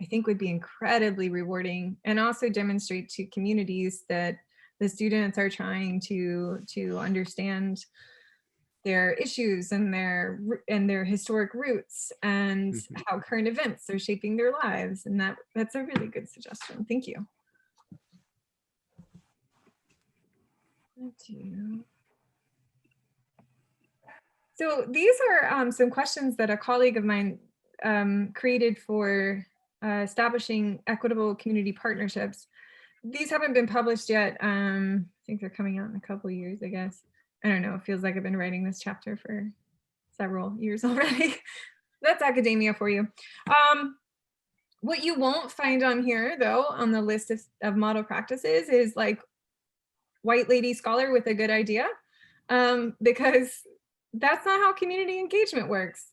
I think would be incredibly rewarding, and also demonstrate to communities that the students are trying to understand their issues and their historic roots, and how current events are shaping their lives. And that's a really good suggestion. Thank you. So these are some questions that a colleague of mine created for establishing equitable community partnerships. These haven't been published yet. I think they're coming out in a couple of years, I guess. I don't know, it feels like I've been writing this chapter for several years already. That's academia for you. What you won't find on here, though, on the list of model practices is like white lady scholar with a good idea, because that's not how community engagement works.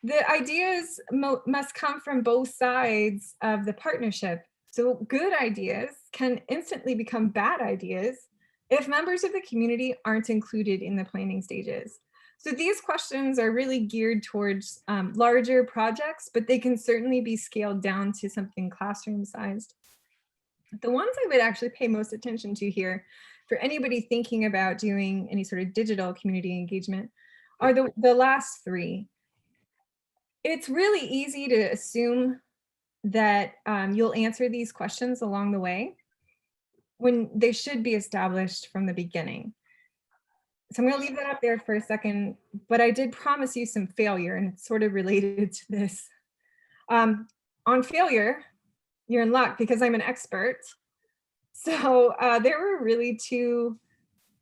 The ideas must come from both sides of the partnership. So good ideas can instantly become bad ideas if members of the community aren't included in the planning stages. So these questions are really geared towards larger projects, but they can certainly be scaled down to something classroom sized. The ones I would actually pay most attention to here for anybody thinking about doing any sort of digital community engagement are the last three. It's really easy to assume that you'll answer these questions along the way when they should be established from the beginning. So I'm going to leave that up there for a second, but I did promise you some failure, and it's sort of related to this. On failure, you're in luck because I'm an expert. So there were really two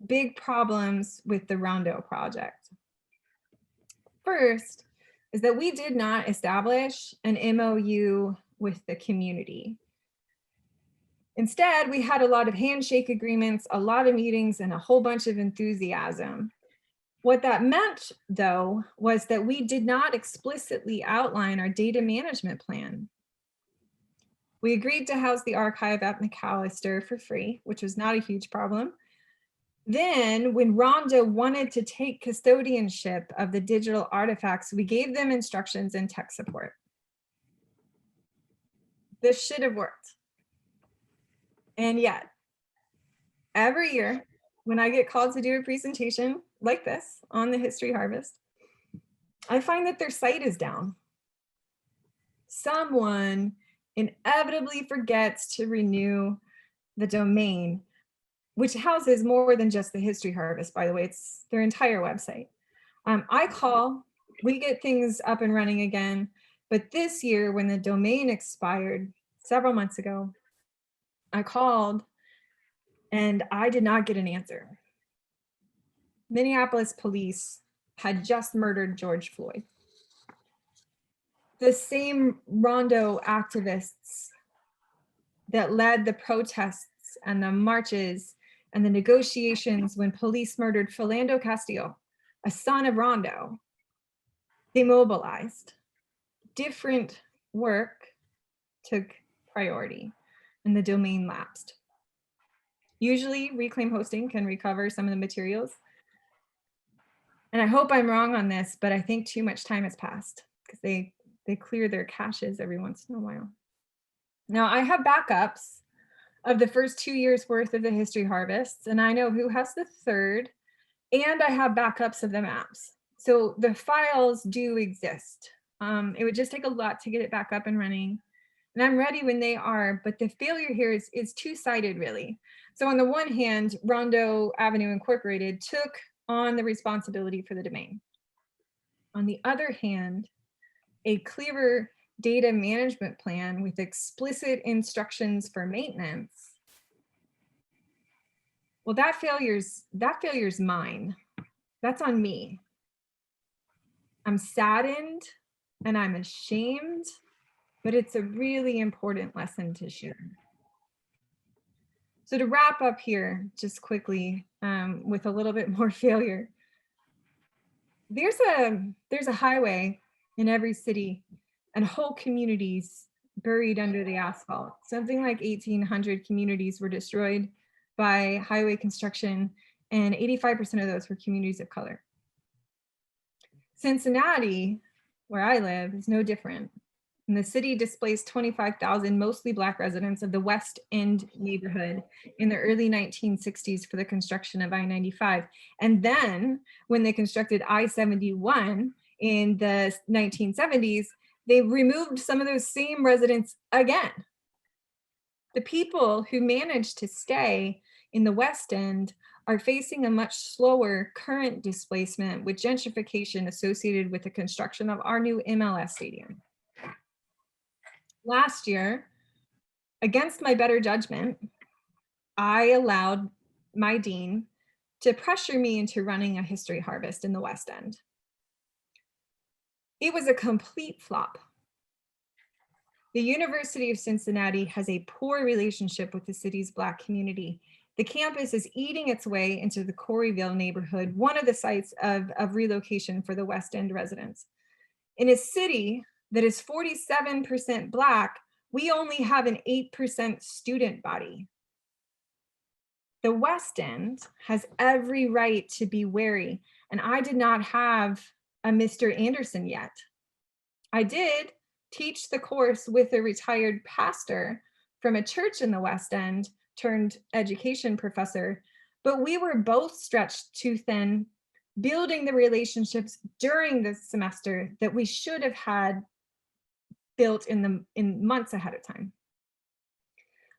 big problems with the Rondo project. First is that we did not establish an MOU with the community. Instead, we had a lot of handshake agreements, a lot of meetings, and a whole bunch of enthusiasm. What that meant, though, was that we did not explicitly outline our data management plan. We agreed to house the archive at McAllister for free, which was not a huge problem. Then, when Rondo wanted to take custodianship of the digital artifacts, we gave them instructions and tech support. This should have worked. And yet, every year, when I get called to do a presentation like this on the History Harvest, I find that their site is down. Someone inevitably forgets to renew the domain, which houses more than just the History Harvest, by the way, it's their entire website. I call, we get things up and running again, but this year when the domain expired several months ago, I called and I did not get an answer. Minneapolis police had just murdered George Floyd. The same Rondo activists that led the protests and the marches and the negotiations when police murdered Philando Castillo, a son of Rondo, they mobilized. Different work took priority and the domain lapsed. Usually Reclaim Hosting can recover some of the materials. And I hope I'm wrong on this, but I think too much time has passed because they clear their caches every once in a while. Now I have backups of the first 2 years worth of the History Harvests, and I know who has the third, and I have backups of the maps. So the files do exist. It would just take a lot to get it back up and running. And I'm ready when they are, but the failure here is two-sided really. So on the one hand, Rondo Avenue Incorporated took on the responsibility for the domain. On the other hand, a clearer data management plan with explicit instructions for maintenance, well, that failure's mine. That's on me. I'm saddened and I'm ashamed, but it's a really important lesson to share. So to wrap up here, just quickly, with a little bit more failure, there's a highway in every city and whole communities buried under the asphalt. Something like 1,800 communities were destroyed by highway construction, and 85% of those were communities of color. Cincinnati, where I live, is no different. And the city displaced 25,000 mostly Black residents of the West End neighborhood in the early 1960s for the construction of I-95. And then when they constructed I-71 in the 1970s, they removed some of those same residents again. The people who managed to stay in the West End are facing a much slower current displacement with gentrification associated with the construction of our new MLS stadium. Last year, against my better judgment, I allowed my dean to pressure me into running a History Harvest in the West End. It was a complete flop. The University of Cincinnati has a poor relationship with the city's Black community. The campus is eating its way into the Coreyville neighborhood, one of the sites of relocation for the West End residents. In a city that is 47% Black, we only have an 8% student body. The West End has every right to be wary, and I did not have a Mr. Anderson yet. I did teach the course with a retired pastor from a church in the West End turned education professor, but we were both stretched too thin, building the relationships during the semester that we should have had built in months ahead of time.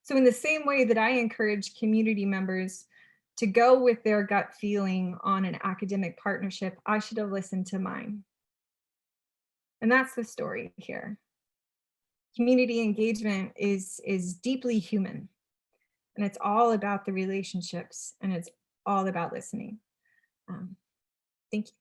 So in the same way that I encourage community members to go with their gut feeling on an academic partnership, I should have listened to mine. And that's the story here. Community engagement is deeply human, and it's all about the relationships, and it's all about listening. Thank you.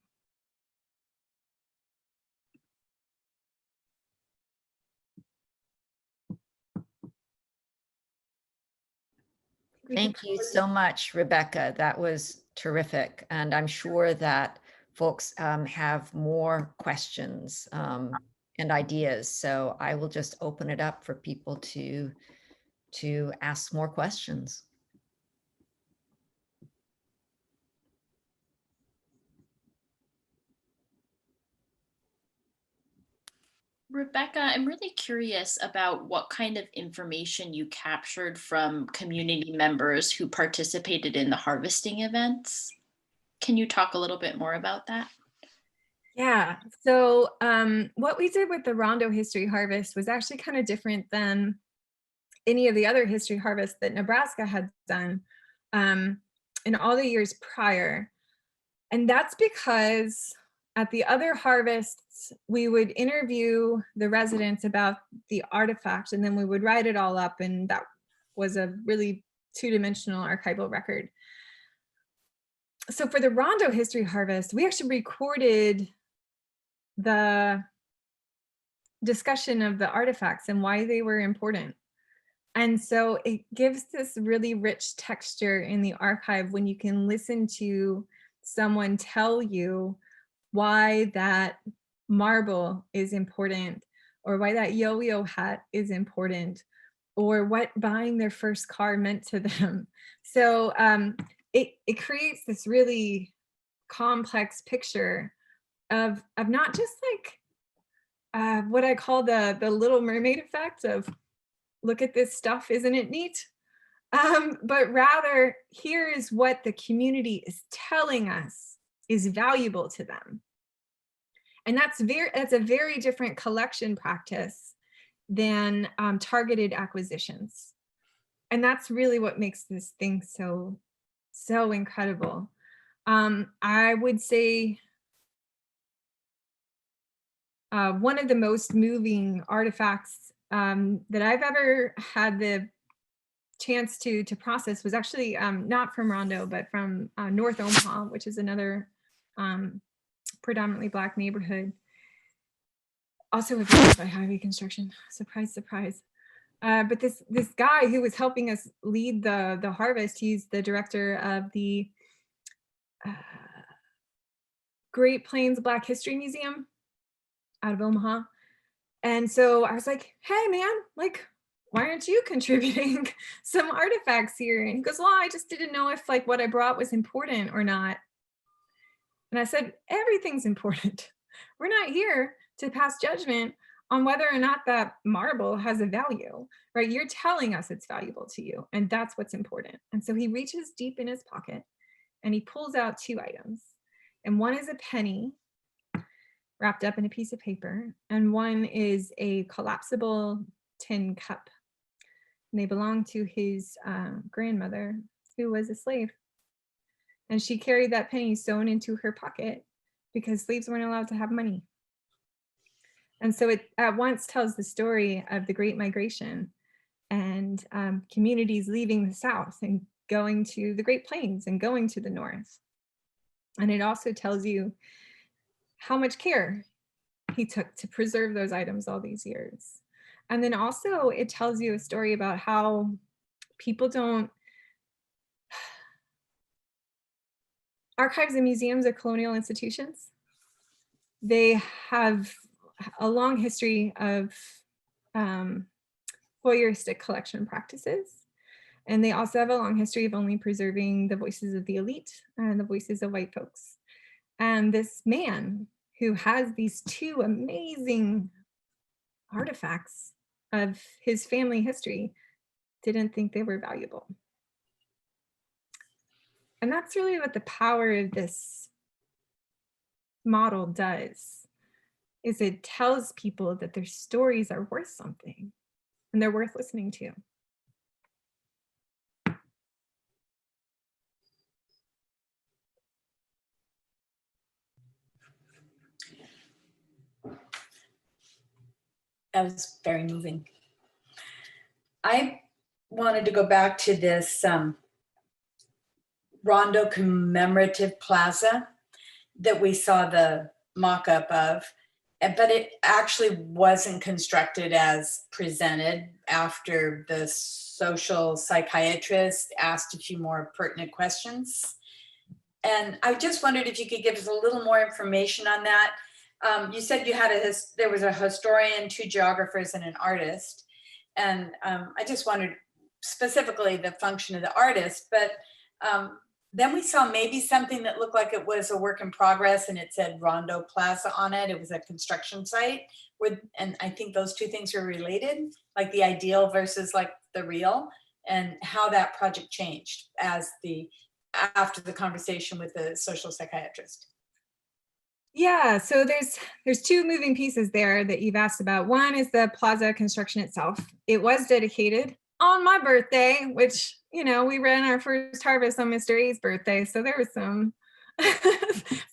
Thank you so much, Rebecca. That was terrific. And I'm sure that folks have more questions and ideas. So I will just open it up for people to ask more questions. Rebecca, I'm really curious about what kind of information you captured from community members who participated in the harvesting events. Can you talk a little bit more about that? Yeah, so what we did with the Rondo History Harvest was actually kind of different than any of the other history harvests that Nebraska had done in all the years prior. And that's because at the other harvests, we would interview the residents about the artifact, and then we would write it all up, and that was a really two-dimensional archival record. So for the Rondo History Harvest, we actually recorded the discussion of the artifacts and why they were important. And so it gives this really rich texture in the archive when you can listen to someone tell you why that marble is important, or why that yo-yo hat is important, or what buying their first car meant to them. So it creates this really complex picture of not just like what I call the Little Mermaid effect of, look at this stuff, isn't it neat? But rather, here is what the community is telling us is valuable to them. And that's a very different collection practice than targeted acquisitions. And that's really what makes this thing so incredible. I would say one of the most moving artifacts that I've ever had the chance to process was actually not from Rondo, but from North Omaha, which is another predominantly Black neighborhood, also affected by highway construction. Surprise, surprise. But this guy who was helping us lead the harvest, he's the director of the Great Plains Black History Museum out of Omaha. And so I was like, hey man, like, why aren't you contributing some artifacts here? And he goes, well, I just didn't know if like what I brought was important or not. And I said, everything's important. We're not here to pass judgment on whether or not that marble has a value, right? You're telling us it's valuable to you, and that's what's important. And so he reaches deep in his pocket and he pulls out two items. And one is a penny wrapped up in a piece of paper, and one is a collapsible tin cup. And they belong to his grandmother, who was a slave. And she carried that penny sewn into her pocket because slaves weren't allowed to have money. And so it at once tells the story of the Great Migration and communities leaving the South and going to the Great Plains and going to the North. And it also tells you how much care he took to preserve those items all these years. And then also it tells you a story about how people don't, archives and museums are colonial institutions. They have a long history of voyeuristic collection practices. And they also have a long history of only preserving the voices of the elite and the voices of white folks. And this man who has these two amazing artifacts of his family history didn't think they were valuable. And that's really what the power of this model does, is it tells people that their stories are worth something and they're worth listening to. That was very moving. I wanted to go back to this Rondo Commemorative Plaza that we saw the mock-up of, but it actually wasn't constructed as presented after the social psychiatrist asked a few more pertinent questions. And I just wondered if you could give us a little more information on that. You said you had there was a historian, 2 geographers, and an artist. And I just wondered specifically the function of the artist, but then we saw maybe something that looked like it was a work in progress and it said Rondo Plaza on it. It was a construction site. And I think those 2 things are related, like the ideal versus like the real, and how that project changed after the conversation with the social psychiatrist. Yeah, so there's 2 moving pieces there that you've asked about. One is the plaza construction itself. It was dedicated on my birthday, which, you know, we ran our first harvest on Mr. A's birthday. So there was some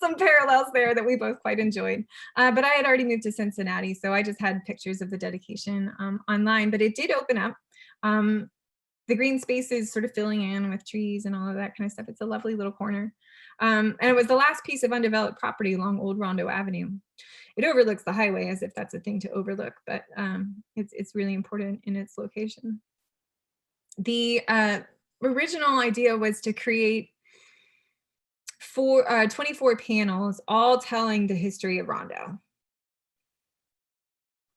some parallels there that we both quite enjoyed. But I had already moved to Cincinnati, so I just had pictures of the dedication online, but it did open up. The green space is sort of filling in with trees and all of that kind of stuff. It's a lovely little corner. And it was the last piece of undeveloped property along Old Rondo Avenue. It overlooks the highway, as if that's a thing to overlook, but it's really important in its location. The original idea was to create 24 panels, all telling the history of Rondo.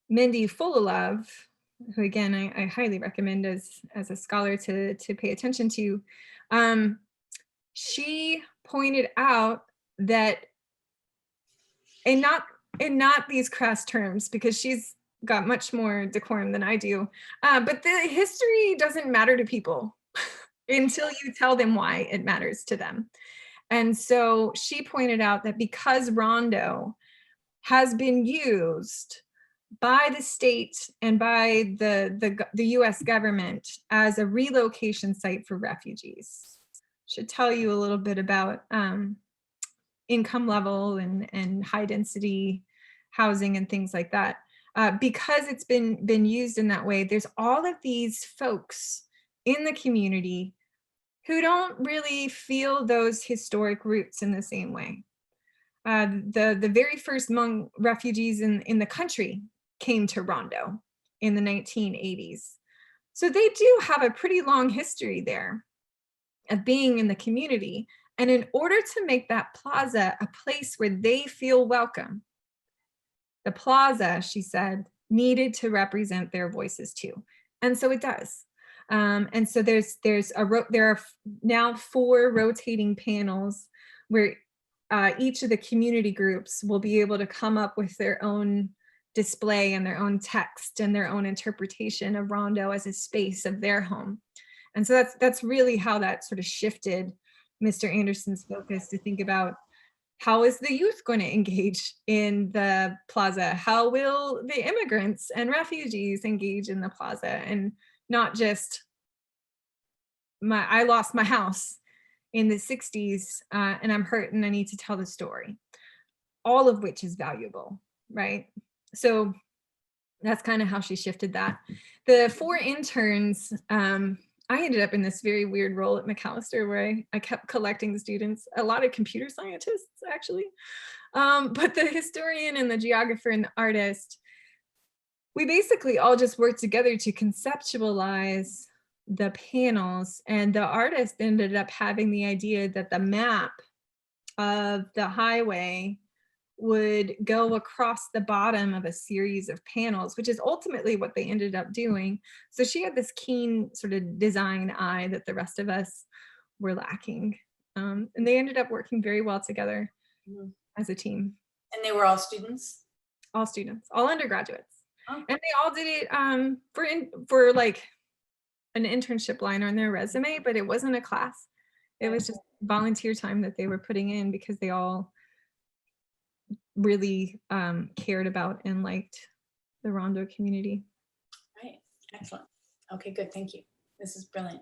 Mindy Fullilove, who again I highly recommend as a scholar to pay attention to, she pointed out that, and not these crass terms, because she's got much more decorum than I do, but the history doesn't matter to people until you tell them why it matters to them. And so she pointed out that because Rondo has been used by the state and by the US government as a relocation site for refugees, should tell you a little bit about income level and high density housing and things like that. Because it's been used in that way, there's all of these folks in the community who don't really feel those historic roots in the same way. The very first Hmong refugees in the country came to Rondo in the 1980s. So they do have a pretty long history there of being in the community. And in order to make that plaza a place where they feel welcome, the plaza, she said, needed to represent their voices too. And so it does. And so there are now 4 rotating panels where each of the community groups will be able to come up with their own display and their own text and their own interpretation of Rondo as a space of their home. And so that's really how that sort of shifted Mr. Anderson's focus to think about, how is the youth going to engage in the plaza? How will the immigrants and refugees engage in the plaza? And not just I lost my house in the 60s and I'm hurt and I need to tell the story, all of which is valuable, right? So that's kind of how she shifted that. The 4 interns, I ended up in this very weird role at Macalester where I kept collecting students, a lot of computer scientists actually, but the historian and the geographer and the artist, we basically all just worked together to conceptualize the panels, and the artist ended up having the idea that the map of the highway would go across the bottom of a series of panels, which is ultimately what they ended up doing. So she had this keen sort of design eye that the rest of us were lacking. And they ended up working very well together as a team. And they were all students? All students, all undergraduates. Oh. And they all did it for like an internship line on their resume, but it wasn't a class. It was just volunteer time that they were putting in because they all really cared about and liked the Rondo community. Right, excellent. Okay, good, thank you. This is brilliant.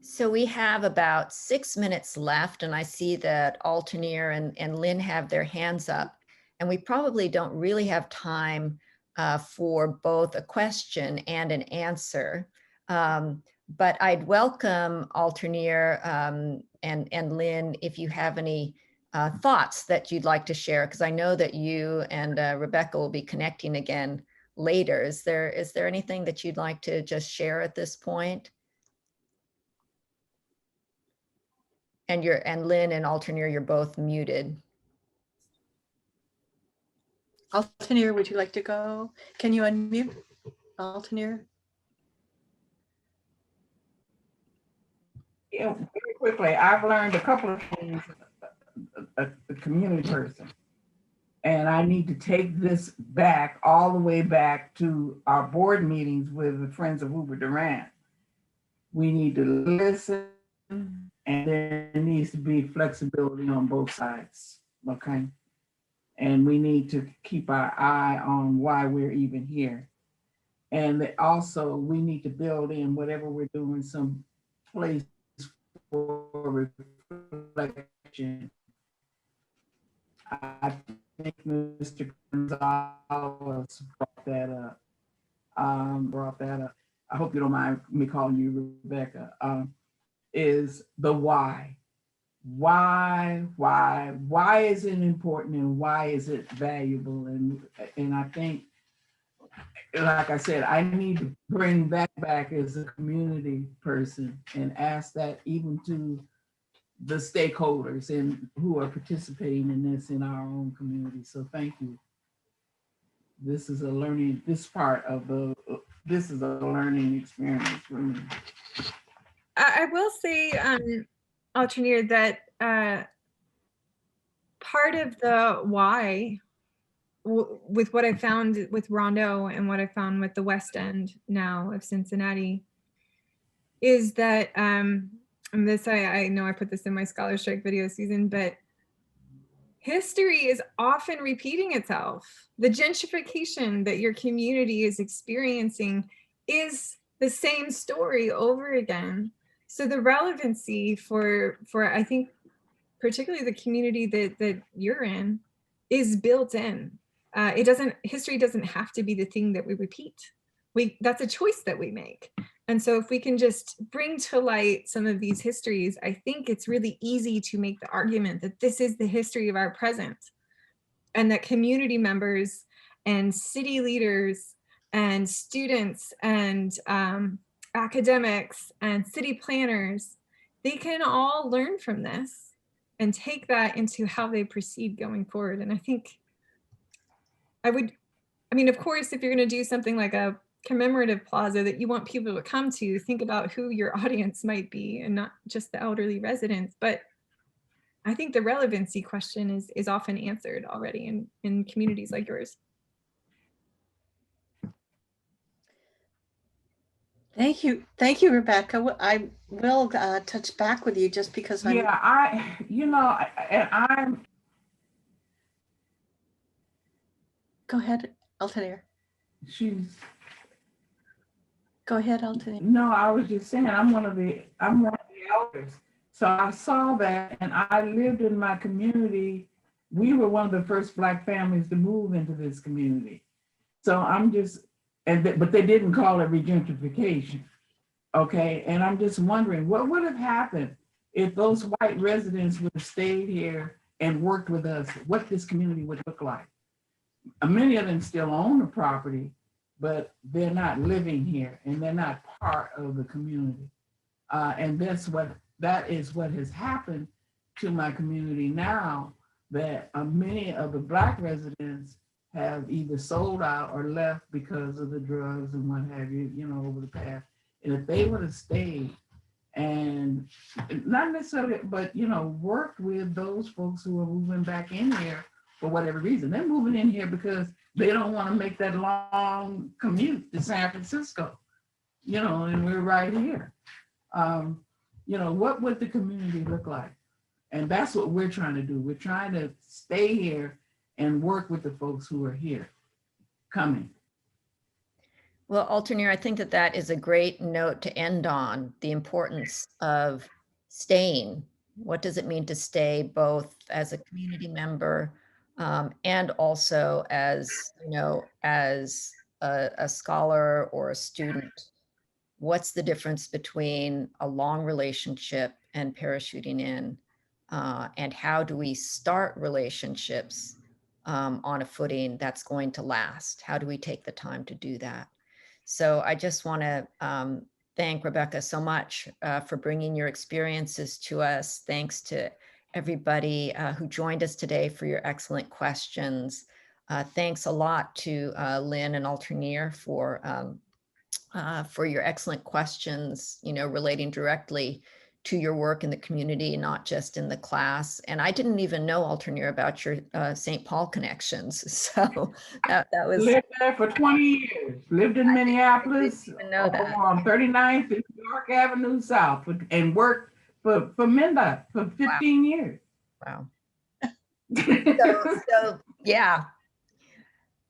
So we have about 6 minutes left, and I see that Altanir and Lynn have their hands up, and we probably don't really have time for both a question and an answer. But I'd welcome Alternier and Lynn if you have any thoughts that you'd like to share, because I know that you and Rebecca will be connecting again later. Is there anything that you'd like to just share at this point? And Lynn and Alternier, you're both muted. Alternier, would you like to go? Can you unmute Alternier? Yeah, very quickly, I've learned a couple of things, a community person. And I need to take this back, all the way back to our board meetings with the Friends of Hoover Durant. We need to listen, and there needs to be flexibility on both sides, okay? And we need to keep our eye on why we're even here. And also, we need to build in whatever we're doing some place for reflection. I think Mr. Gonzalez brought that up. I hope you don't mind me calling you Rebecca. Is the why? Why is it important, and why is it valuable? And I think, like I said, I need to bring that back as a community person and ask that even to the stakeholders and who are participating in this in our own community. So thank you. This is a learning, this is a learning experience for me. I will say, Alternier, that part of the why, with what I found with Rondo and what I found with the West End now of Cincinnati, is that, and this, I know I put this in my Scholar Strike video season, but history is often repeating itself. The gentrification that your community is experiencing is the same story over again. So the relevancy for I think, particularly the community that you're in, is built in. History doesn't have to be the thing that we repeat. That's a choice that we make. And so if we can just bring to light some of these histories, I think it's really easy to make the argument that this is the history of our present, and that community members and city leaders and students and academics and city planners, they can all learn from this and take that into how they proceed going forward. And I think of course, if you're going to do something like a commemorative plaza that you want people to come to, think about who your audience might be and not just the elderly residents. But I think the relevancy question is often answered already in communities like yours. Thank you, Rebecca. I will touch back with you just because I'm. Yeah, I'm. Go ahead, Alternier. Go ahead, Alternier. No, I was just saying I'm one of the elders. So I saw that, and I lived in my community. We were one of the first Black families to move into this community. So I'm just, but they didn't call it regentrification. Okay, and I'm just wondering what would have happened if those white residents would have stayed here and worked with us, what this community would look like. Many of them still own the property, but they're not living here and they're not part of the community. And that is what has happened to my community now, that many of the Black residents have either sold out or left because of the drugs and what have you, over the past. And if they would have stayed and not necessarily, but, worked with those folks who are moving back in here for whatever reason, they're moving in here because they don't want to make that long commute to San Francisco, and we're right here. What would the community look like? And that's what we're trying to do. We're trying to stay here and work with the folks who are here coming. Well, Alternier, I think that is a great note to end on, the importance of staying. What does it mean to stay, both as a community member and also as, as a scholar or a student? what's the difference between a long relationship and parachuting in, and how do we start relationships on a footing that's going to last? How do we take the time to do that? So I just want to thank Rebecca so much for bringing your experiences to us. Thanks to everybody who joined us today for your excellent questions. Thanks a lot to Lynn and Alternier for your excellent questions, relating directly to your work in the community, not just in the class. And I didn't even know, Alternier, about your St. Paul connections. So that was— Lived there for 20 years. Lived in Minneapolis, even know that. on 39th and York Avenue South, and worked for MnDOT for 15 years. Wow. So yeah.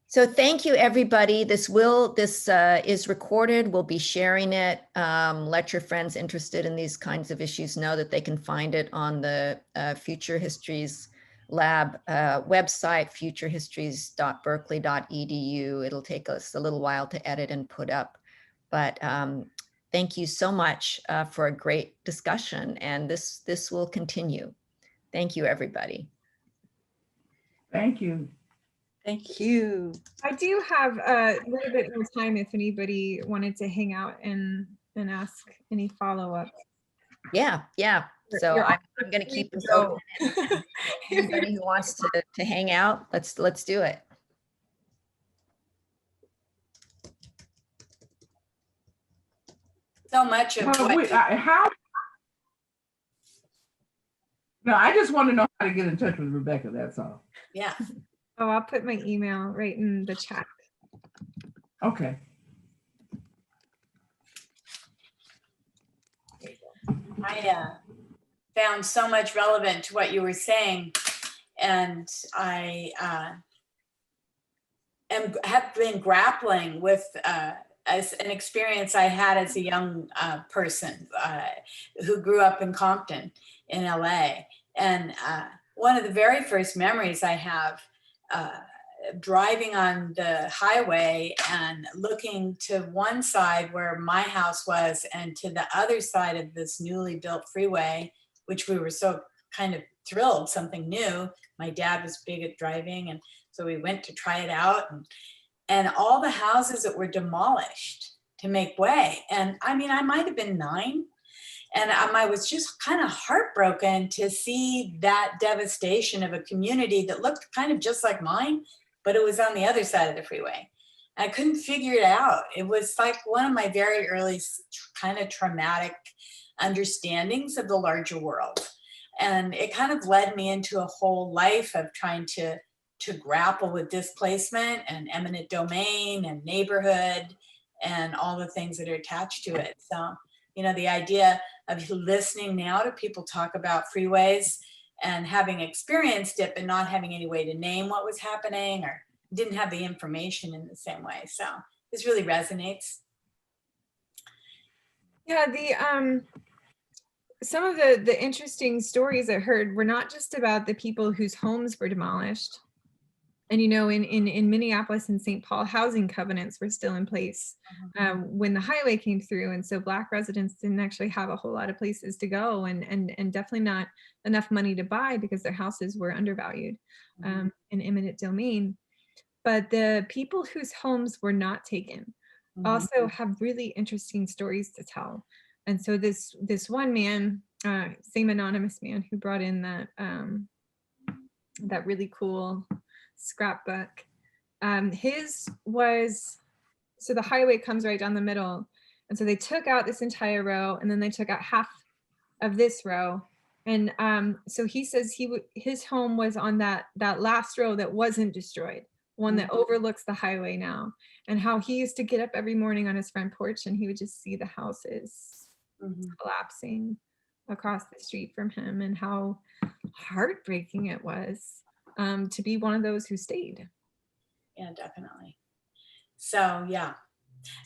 So thank you, everybody. This is recorded. We'll be sharing it. Let your friends interested in these kinds of issues know that they can find it on the Future Histories Lab website, futurehistories.berkeley.edu. It'll take us a little while to edit and put up. But thank you so much for a great discussion. And this will continue. Thank you, everybody. Thank you. Thank you. I do have a little bit more time if anybody wanted to hang out and ask any follow-up. Yeah. So You're I'm going to keep this open. Anybody who wants to hang out, let's do it. So much of Well, what No, I just want to know how to get in touch with Rebecca. That's all. yeah. Oh, I'll put my email right in the chat. Okay. I found so much relevant to what you were saying, and I have been grappling with as an experience I had as a young person who grew up in Compton in LA. And one of the very first memories I have driving on the highway and looking to one side where my house was and to the other side of this newly built freeway, which we were so kind of thrilled, something new. My dad was big at driving, and so we went to try it out, and all the houses that were demolished to make way. And I mean, I might have been 9, and I was just kind of heartbroken to see that devastation of a community that looked kind of just like mine, but it was on the other side of the freeway. I couldn't figure it out. It was like one of my very early kind of traumatic understandings of the larger world. And it kind of led me into a whole life of trying to grapple with displacement and eminent domain and neighborhood and all the things that are attached to it. So, the idea of listening now to people talk about freeways and having experienced it, but not having any way to name what was happening or didn't have the information in the same way. So this really resonates. Yeah, some of the interesting stories I heard were not just about the people whose homes were demolished. And, in Minneapolis and St. Paul, housing covenants were still in place when the highway came through. And so Black residents didn't actually have a whole lot of places to go and definitely not enough money to buy because their houses were undervalued in eminent domain. But the people whose homes were not taken also have really interesting stories to tell. And so this one man, same anonymous man who brought in that really cool scrapbook, his was, so the highway comes right down the middle, and so they took out this entire row, and then they took out half of this row, and so he says his home was on that last row that wasn't destroyed, one that overlooks the highway now, and how he used to get up every morning on his front porch and he would just see the houses collapsing across the street from him, and how heartbreaking it was to be one of those who stayed. Yeah, definitely. So, yeah.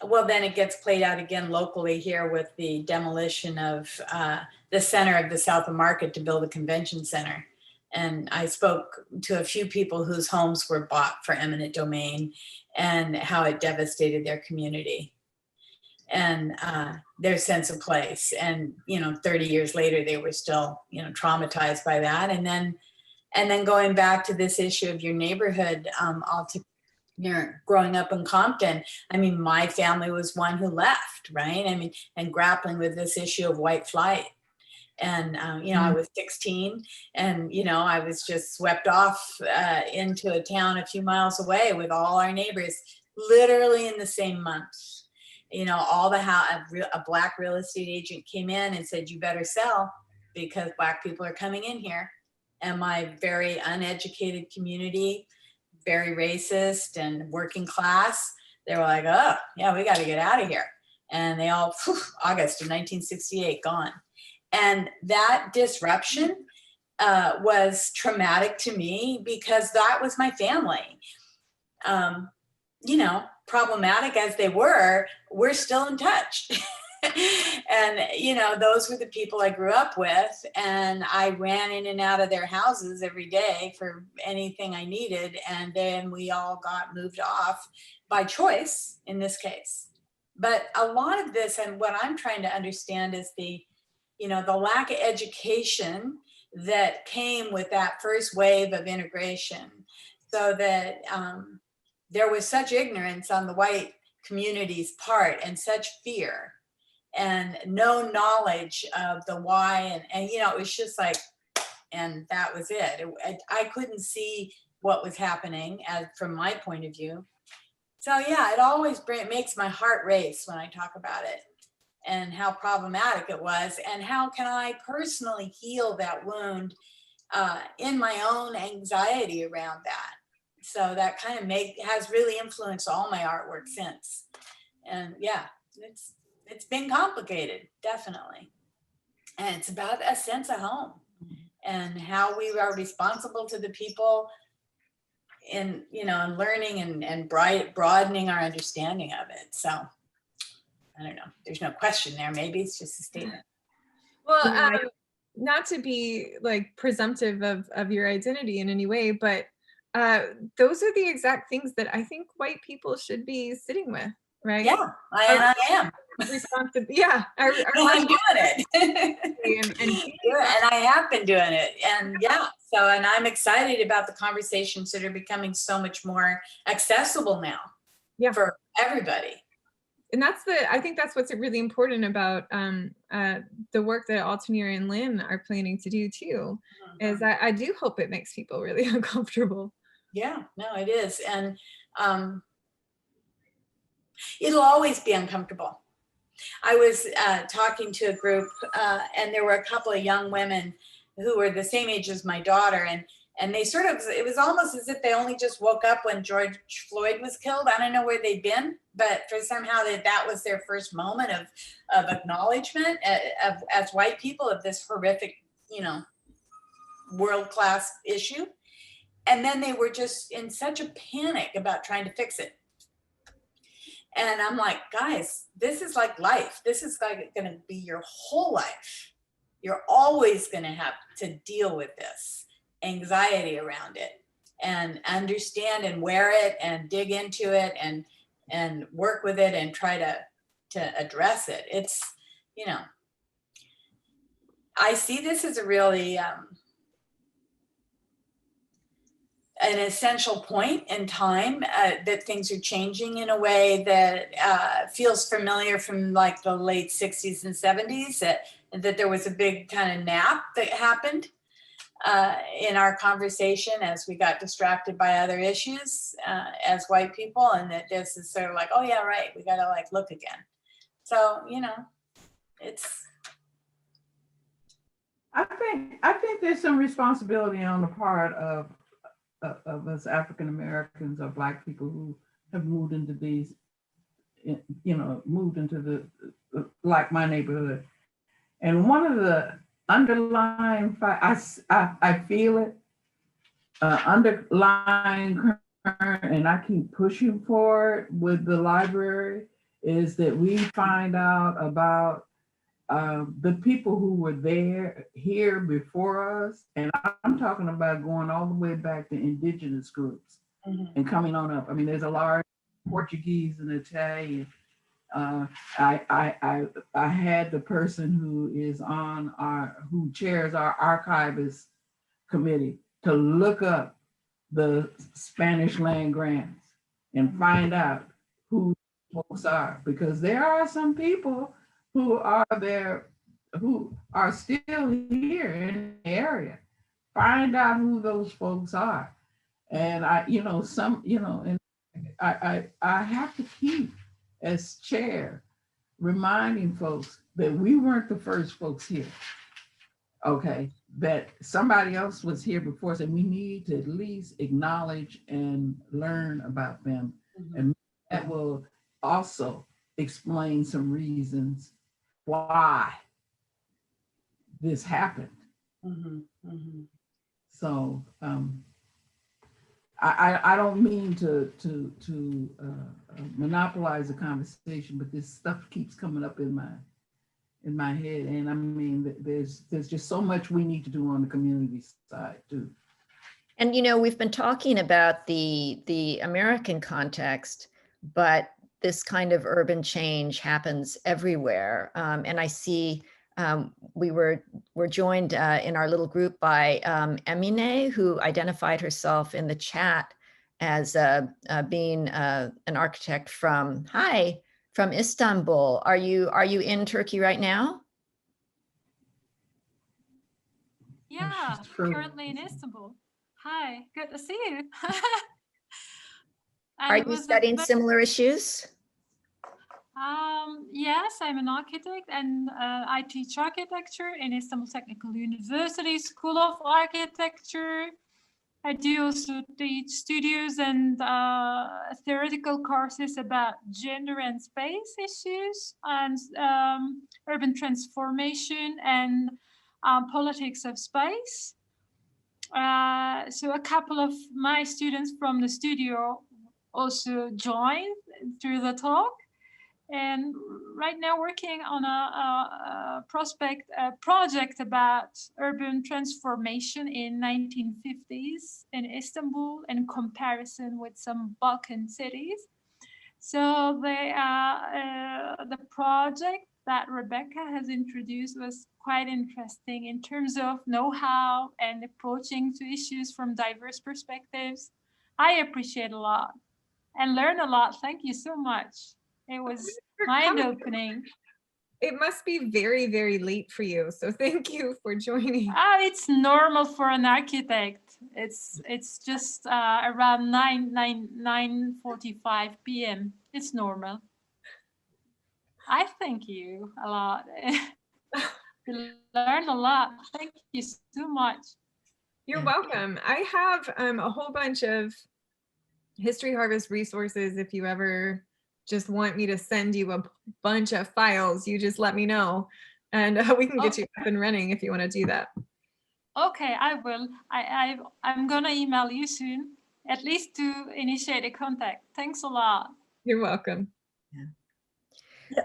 Well, then it gets played out again locally here with the demolition of the center of the South of Market to build a convention center. And I spoke to a few people whose homes were bought for eminent domain and how it devastated their community. and their sense of place. And, 30 years later, they were still, traumatized by that. And then going back to this issue of your neighborhood, growing up in Compton, I mean, my family was one who left, right? I mean, and grappling with this issue of white flight. And, I was 16 and, I was just swept off into a town a few miles away with all our neighbors, literally in the same month. All a Black real estate agent came in and said, you better sell because Black people are coming in here. And my very uneducated community, very racist and working class, they were like, oh, yeah, we got to get out of here. And they all, August of 1968, gone. And that disruption was traumatic to me because that was my family. Problematic as they were, we're still in touch. And, those were the people I grew up with. And I ran in and out of their houses every day for anything I needed. And then we all got moved off by choice in this case. But a lot of this, and what I'm trying to understand is the lack of education that came with that first wave of integration, so that there was such ignorance on the white community's part and such fear and no knowledge of the why. And it was just like, and that was it. I couldn't see what was happening from my point of view. So yeah, it always makes my heart race when I talk about it, and how problematic it was, and how can I personally heal that wound in my own anxiety around that. So that kind of has really influenced all my artwork since. And yeah, it's been complicated, definitely. And it's about a sense of home and how we are responsible to the people in, and learning and broadening our understanding of it. So I don't know. There's no question there. Maybe it's just a statement. Well, not to be like presumptive of your identity in any way, but those are the exact things that I think white people should be sitting with, right? Yeah, I am. Yeah, I'm doing it. And I have been doing it. And yeah, and I'm excited about the conversations that are becoming so much more accessible now for everybody. And I think that's what's really important about the work that Altanir and Lynn are planning to do too, is I do hope it makes people really uncomfortable. Yeah, no, it is. And it'll always be uncomfortable. I was talking to a group and there were a couple of young women who were the same age as my daughter, and they it was almost as if they only just woke up when George Floyd was killed. I don't know where they'd been, but for somehow that was their first moment of acknowledgement as white people of this horrific, world-class issue. And then they were just in such a panic about trying to fix it. And I'm like, guys, this is like life. This is like going to be your whole life. You're always going to have to deal with this anxiety around it and understand and wear it and dig into it and work with it and try to address it. It's, I see this as a really an essential point in time that things are changing in a way that feels familiar from like the late 60s and 70s, that there was a big kind of nap that happened in our conversation as we got distracted by other issues as white people, and that this is sort of like, oh yeah, right, we gotta like look again. So, it's. I think there's some responsibility on the part of us African Americans or Black people who have moved into these, moved into the like my neighborhood. And one of the underlying, I feel it, underlying current, and I keep pushing for it with the library, is that we find out about the people who were here before us, and I'm talking about going all the way back to indigenous groups and coming on up. I mean, there's a large Portuguese and Italian I had the person who chairs our archivist committee to look up the Spanish land grants and find out who folks are, because there are some people who are there who are still here in the area. Find out who those folks are. And and I have to keep, as chair, reminding folks that we weren't the first folks here. Okay, that somebody else was here before us, and we need to at least acknowledge and learn about them. And that will also explain some reasons why this happened. So I don't mean to monopolize the conversation, but this stuff keeps coming up in my head, and I mean, there's just so much we need to do on the community side too. And we've been talking about the American context, but this kind of urban change happens everywhere. And I see we're joined in our little group by Emine, who identified herself in the chat as being an architect from Istanbul. Are you in Turkey right now? Yeah, currently in Istanbul. Hi, good to see you. Are you studying similar issues? Yes, I'm an architect, and I teach architecture in Istanbul Technical University School of Architecture. I do also teach studios and theoretical courses about gender and space issues, and urban transformation and politics of space. So a couple of my students from the studio also joined through the talk. And right now working on a project about urban transformation in 1950s in Istanbul in comparison with some Balkan cities. So the project that Rebecca has introduced was quite interesting in terms of know-how and approaching to issues from diverse perspectives. I appreciate a lot and learn a lot. Thank you so much. It was mind-opening. It must be very, very late for you. So thank you for joining. It's normal for an architect. It's just around 9:45 p.m. It's normal. I thank you a lot. Learn a lot. Thank you so much. You're welcome. I have a whole bunch of History Harvest resources. If you ever just want me to send you a bunch of files, you just let me know, and we can get you up and running if you want to do that. Okay, I will. I'm gonna email you soon, at least to initiate a contact. Thanks a lot. You're welcome.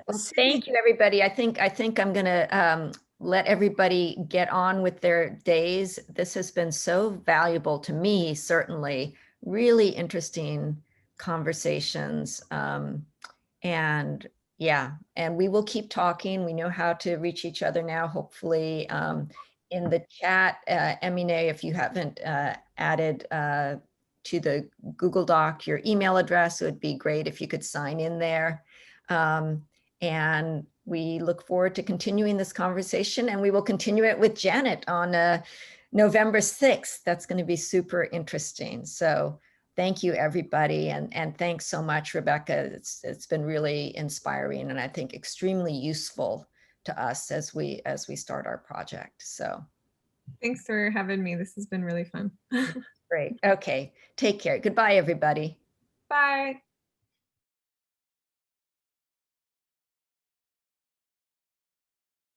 Well, thank you, everybody. I think I'm gonna let everybody get on with their days. This has been so valuable to me, certainly. Really interesting conversations. And we will keep talking. We know how to reach each other now, hopefully. In the chat, Emine, if you haven't added to the Google Doc your email address, it would be great if you could sign in there. And we look forward to continuing this conversation, and we will continue it with Janet on November 6th. That's going to be super interesting. So thank you, everybody. And thanks so much, Rebecca. It's been really inspiring, and I think extremely useful to us as we start our project. So thanks for having me. This has been really fun. Great. Okay. Take care. Goodbye, everybody. Bye.